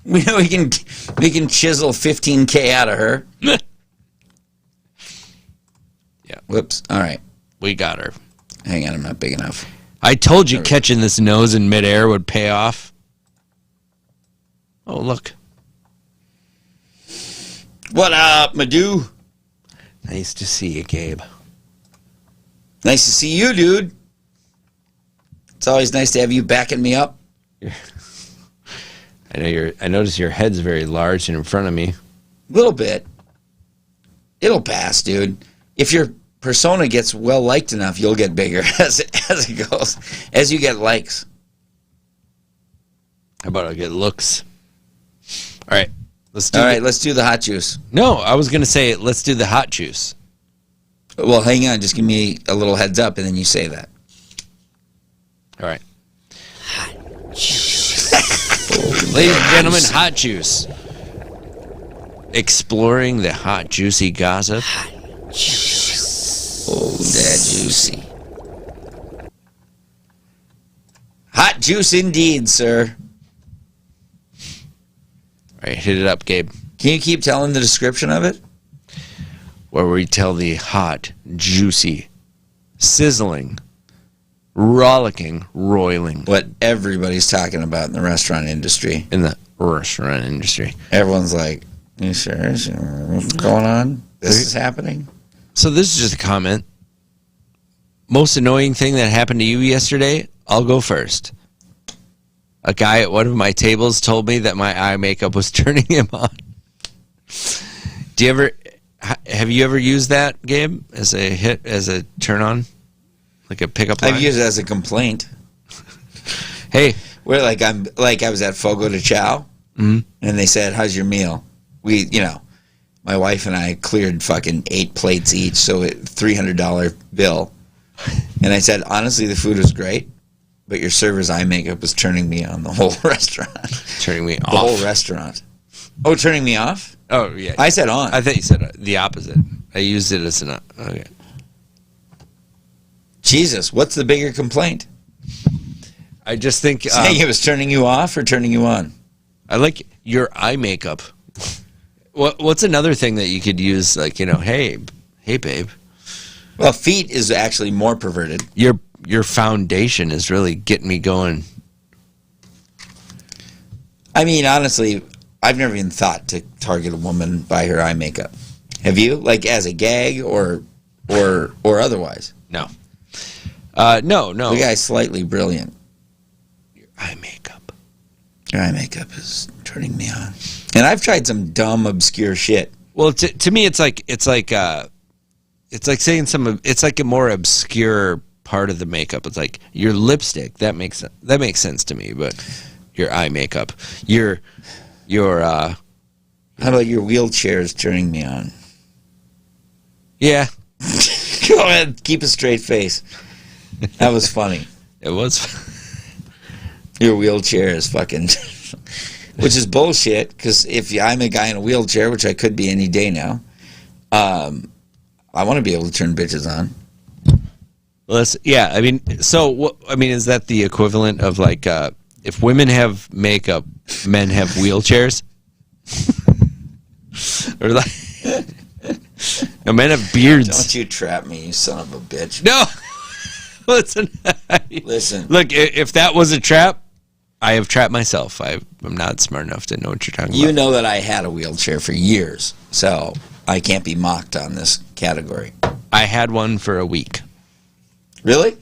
We know we can chisel 15K out of her. Yeah. Whoops. All right. We got her. Hang on, I'm not big enough. I told you catching this nose in midair would pay off. Oh, look. What up, Madhu? Nice to see you, Gabe. Nice to see you, dude. It's always nice to have you backing me up. I notice your head's very large and in front of me. A little bit. It'll pass, dude. If your persona gets well liked enough, you'll get bigger as it goes. As you get likes. How about I get looks? All right. Let's do the hot juice. No, I was going to say let's do the hot juice. Well, hang on. Just give me a little heads up, and then you say that. All right. Hot juice. Ladies and gentlemen, hot juice. Exploring the hot, juicy gossip. Hot juice. Oh, that juicy. Hot juice indeed, sir. All right, hit it up, Gabe. Can you keep telling the description of it? Where we tell the hot, juicy, sizzling, rollicking, roiling. What everybody's talking about in the restaurant industry. In the restaurant industry. Everyone's like, you sure? What's going on? This is happening? So this is just a comment. Most annoying thing that happened to you yesterday, I'll go first. A guy at one of my tables told me that my eye makeup was turning him on. Have you ever used that, Gabe, as a turn on? Like a pickup line? I've used it as a complaint. Hey. Where I was at Fogo de Chao, and they said, how's your meal? My wife and I cleared fucking 8 plates each, so $300 bill. And I said, honestly, the food was great, but your server's eye makeup was turning me on the whole restaurant. Turning me off. The whole restaurant. Oh, turning me off? Oh, yeah. I said on. I thought you said the opposite. I used it as an... Okay. Jesus, what's the bigger complaint? I just think... Saying it was turning you off or turning you on? I like your eye makeup. What's another thing that you could use? Like, hey, babe. Well, feet is actually more perverted. Your foundation is really getting me going. I mean, honestly, I've never even thought to target a woman by her eye makeup. Have you? Like as a gag or otherwise? No. No. The guy's slightly brilliant. Your eye makeup. Your eye makeup is turning me on. And I've tried some dumb, obscure shit. Well, to me, it's like saying it's like a more obscure part of the makeup. It's like your lipstick. That makes sense to me. But your eye makeup, your how about your wheelchair is turning me on? Yeah. Go ahead, keep a straight face. That was funny. It was. Your wheelchair is fucking, which is bullshit. Because if I'm a guy in a wheelchair, which I could be any day now, I want to be able to turn bitches on. Well, I mean, is that the equivalent of like if women have makeup, men have wheelchairs? Or like, no, men have beards. Don't you trap me, you son of a bitch. No. Listen. Look, if that was a trap, I have trapped myself. I'm not smart enough to know what you're talking about. You know that I had a wheelchair for years, so I can't be mocked on this category. I had one for a week. Really?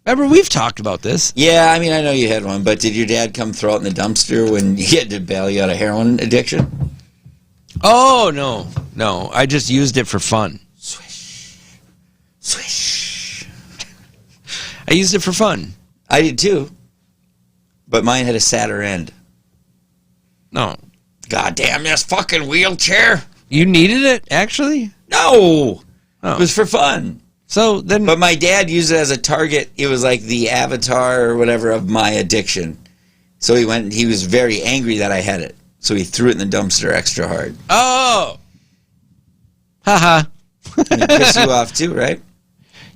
Remember, we've talked about this. Yeah, I mean, I know you had one, but did your dad come throw it in the dumpster when he had to bail you out of heroin addiction? Oh, no. I just used it for fun. Swish. I used it for fun. I did too, but mine had a sadder end. No. God damn this fucking wheelchair. You needed it, actually? No. Oh. It was for fun. So then... But my dad used it as a target. It was like the avatar or whatever of my addiction. So he was very angry that I had it. So he threw it in the dumpster extra hard. Oh! Haha. And it pissed you off too, right?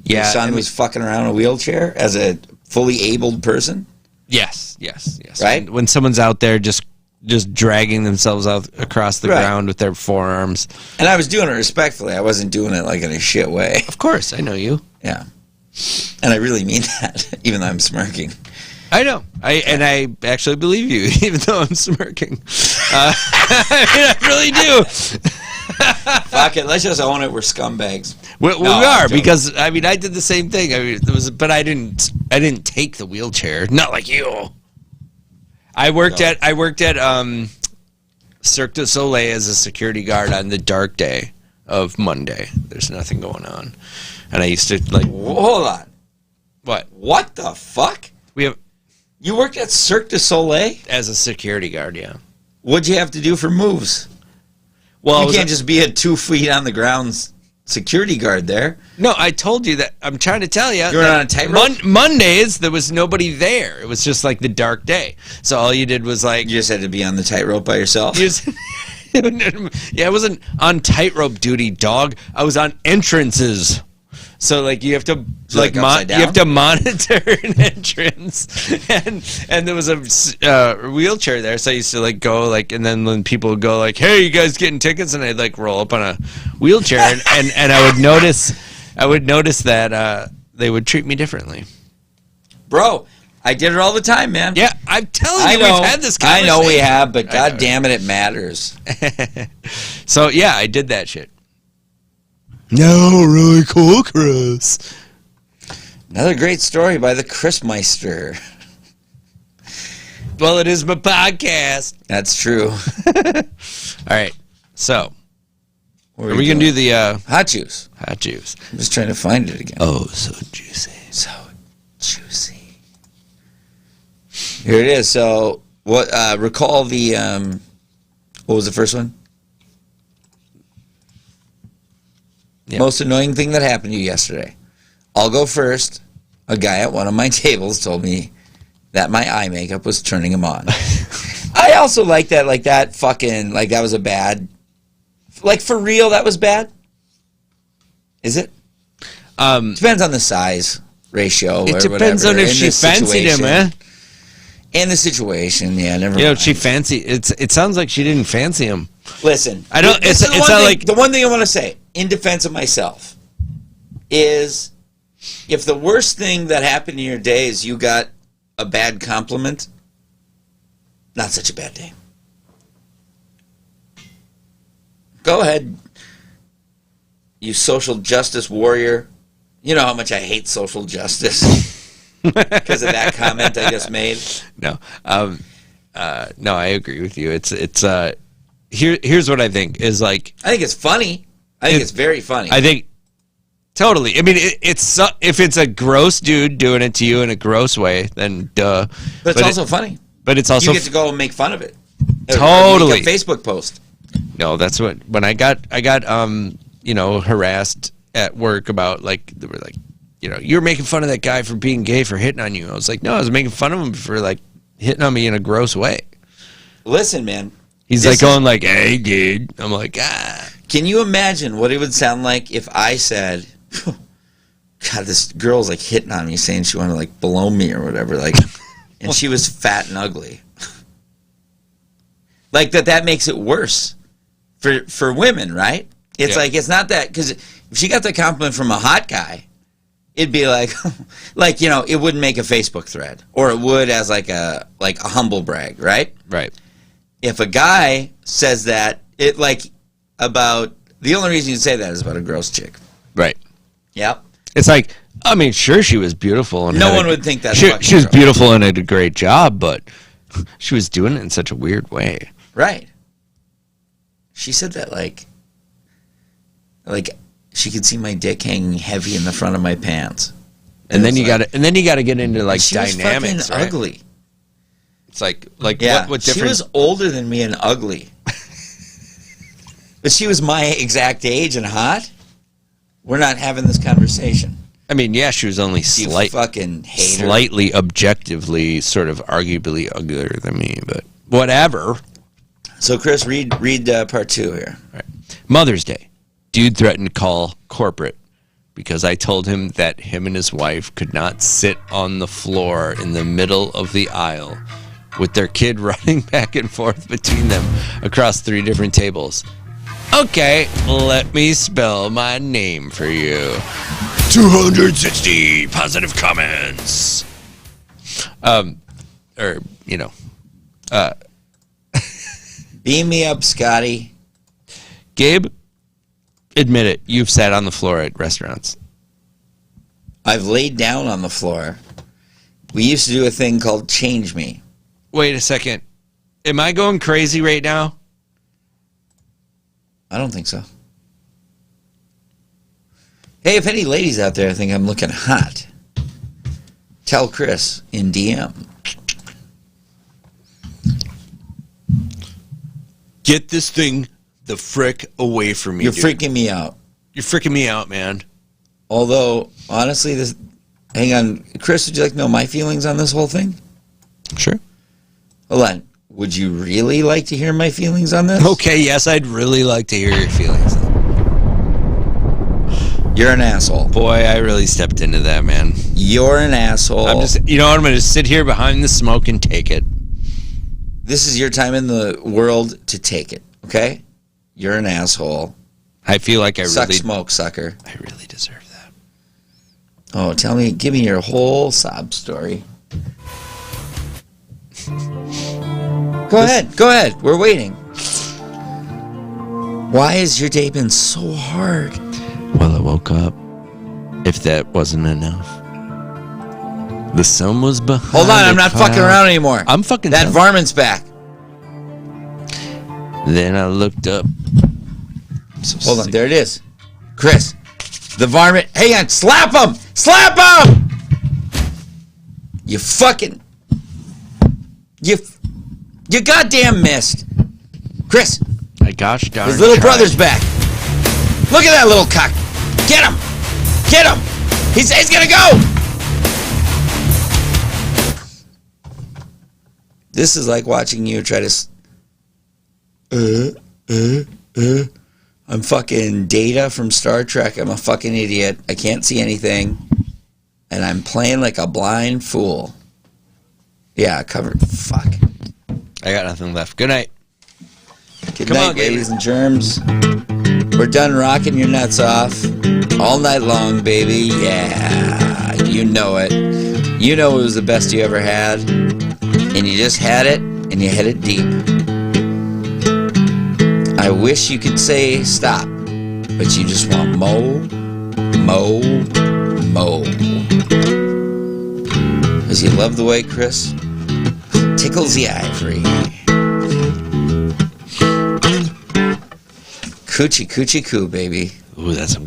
Yeah. Your son was fucking around in a wheelchair as a fully abled person? Yes. Right? When someone's out there just dragging themselves out across the ground with their forearms. And I was doing it respectfully. I wasn't doing it like in a shit way. Of course, I know you. Yeah. And I really mean that, even though I'm smirking. I know. I actually believe you, even though I'm smirking. I really do. Fuck it. Let's just own it. We're scumbags. We are, because I did the same thing. But I didn't take the wheelchair. Not like you. I worked at Cirque du Soleil as a security guard on the dark day of Monday. There's nothing going on, and I used to Hold on. What the fuck? You worked at Cirque du Soleil as a security guard. Yeah. What'd you have to do for moves? Well, you can't just be a 2 feet on the ground security guard there. No, I told you that. I'm trying to tell you. You were on a tightrope? Mondays, there was nobody there. It was just like the dark day. So all you did was You just had to be on the tightrope by yourself? Yeah, I wasn't on tightrope duty, dog. I was on entrances. So you have to you have to monitor an entrance, and there was a wheelchair there, so I used to go and then when people would go hey, you guys getting tickets, and I'd roll up on a wheelchair, and I would notice that they would treat me differently. Bro, I did it all the time, man. Yeah, I'm telling you, we've had this conversation. I know we have, but god damn it matters. So yeah, I did that shit. No, really cool, Chris. Another great story by the Chris Meister. Well, it is my podcast. That's true. All right, so are we going to do the hot juice? Hot juice. I'm just trying to find it again. Oh, so juicy. So juicy. Here it is. So, what? Recall the, what was the first one? Yep. Most annoying thing that happened to you yesterday. I'll go first. A guy at one of my tables told me that my eye makeup was turning him on. I also like that fucking, that was a bad, for real, that was bad? Is it? Depends on the size ratio. It depends on if she fancied him, man. And the situation, yeah, never mind. She it sounds like she didn't fancy him. Listen, I don't. The one thing I want to say in defense of myself is, if the worst thing that happened in your day is you got a bad compliment, not such a bad day. Go ahead, you social justice warrior. You know how much I hate social justice because of that comment I just made. No, no, I agree with you. It's here's what I think is I think it's funny. I think it's very funny. I think totally. I mean, it's if it's a gross dude doing it to you in a gross way, then duh. But it's also funny. But it's also you get to go and make fun of it. Totally. Or make a Facebook post. No, that's when I got harassed at work about they were you're making fun of that guy for being gay for hitting on you. I was like, no, I was making fun of him for hitting on me in a gross way. Listen, man. He's going hey, dude. I'm like, ah. Can you imagine what it would sound like if I said, God, this girl's hitting on me, saying she wanted to blow me or whatever, and she was fat and ugly. That makes it worse for women, right? It's it's not that, because if she got the compliment from a hot guy, it'd be it wouldn't make a Facebook thread, or it would as a humble brag, right? Right. If a guy says that, about, the only reason you'd say that is about a gross chick. Right. Yep. It's sure, she was beautiful. And no one would think that. She was beautiful and did a great job, but she was doing it in such a weird way. Right. She said that she could see my dick hanging heavy in the front of my pants. And then you got to get into she dynamics. Was fucking ugly. It's what difference? She was older than me and ugly. But she was my exact age and hot. We're not having this conversation. I mean, yeah, she was only fucking hater. Slightly objectively, sort of arguably uglier than me, but whatever. So, Chris, read part 2 here. All right. Mother's Day. Dude threatened to call corporate because I told him that him and his wife could not sit on the floor in the middle of the aisle with their kid running back and forth between them across 3 different tables. Okay, let me spell my name for you. 260 positive comments. Or, you know. Beam me up, Scotty. Gabe, admit it. You've sat on the floor at restaurants. I've laid down on the floor. We used to do a thing called Change Me. Wait a second. Am I going crazy right now? I don't think so. Hey, if any ladies out there think I'm looking hot, tell Chris in DM. Get this thing the frick away from me. You're dude. freaking me out. You're freaking me out, man. Although, honestly, this. Hang on. Chris, would you like to know my feelings on this whole thing? Sure. Hold on. Would you really like to hear my feelings on this? Okay, yes, I'd really like to hear your feelings. You're an asshole. Boy, I really stepped into that, man. You're an asshole. I'm just, you know what? I'm going to sit here behind the smoke and take it. This is your time in the world to take it, okay? You're an asshole. I feel like Suck smoke, sucker. I really deserve that. Oh, give me your whole sob story. Go ahead. We're waiting. Why has your day been so hard? Well, I woke up. If that wasn't enough. The sun was behind. Hold on, I'm not fucking around anymore. I'm fucking. That varmint's back. Then I looked up. Hold on, there it is. Chris, the varmint. Hang on, slap him! Slap him! You fucking. You goddamn missed. Chris. My gosh darn. His little brother's back. Look at that little cock. Get him! Get him! He's gonna go! This is like watching you try to... I'm fucking Data from Star Trek. I'm a fucking idiot. I can't see anything. And I'm playing like a blind fool. Yeah, covered. Fuck. I got nothing left. Good night. Good night, ladies and germs. We're done rocking your nuts off. All night long, baby. Yeah. You know it. You know it was the best you ever had. And you just had it, and you had it deep. I wish you could say stop, but you just want more. Because you love the way Chris tickles the ivory. Coochie coo, baby. Ooh, that's some good.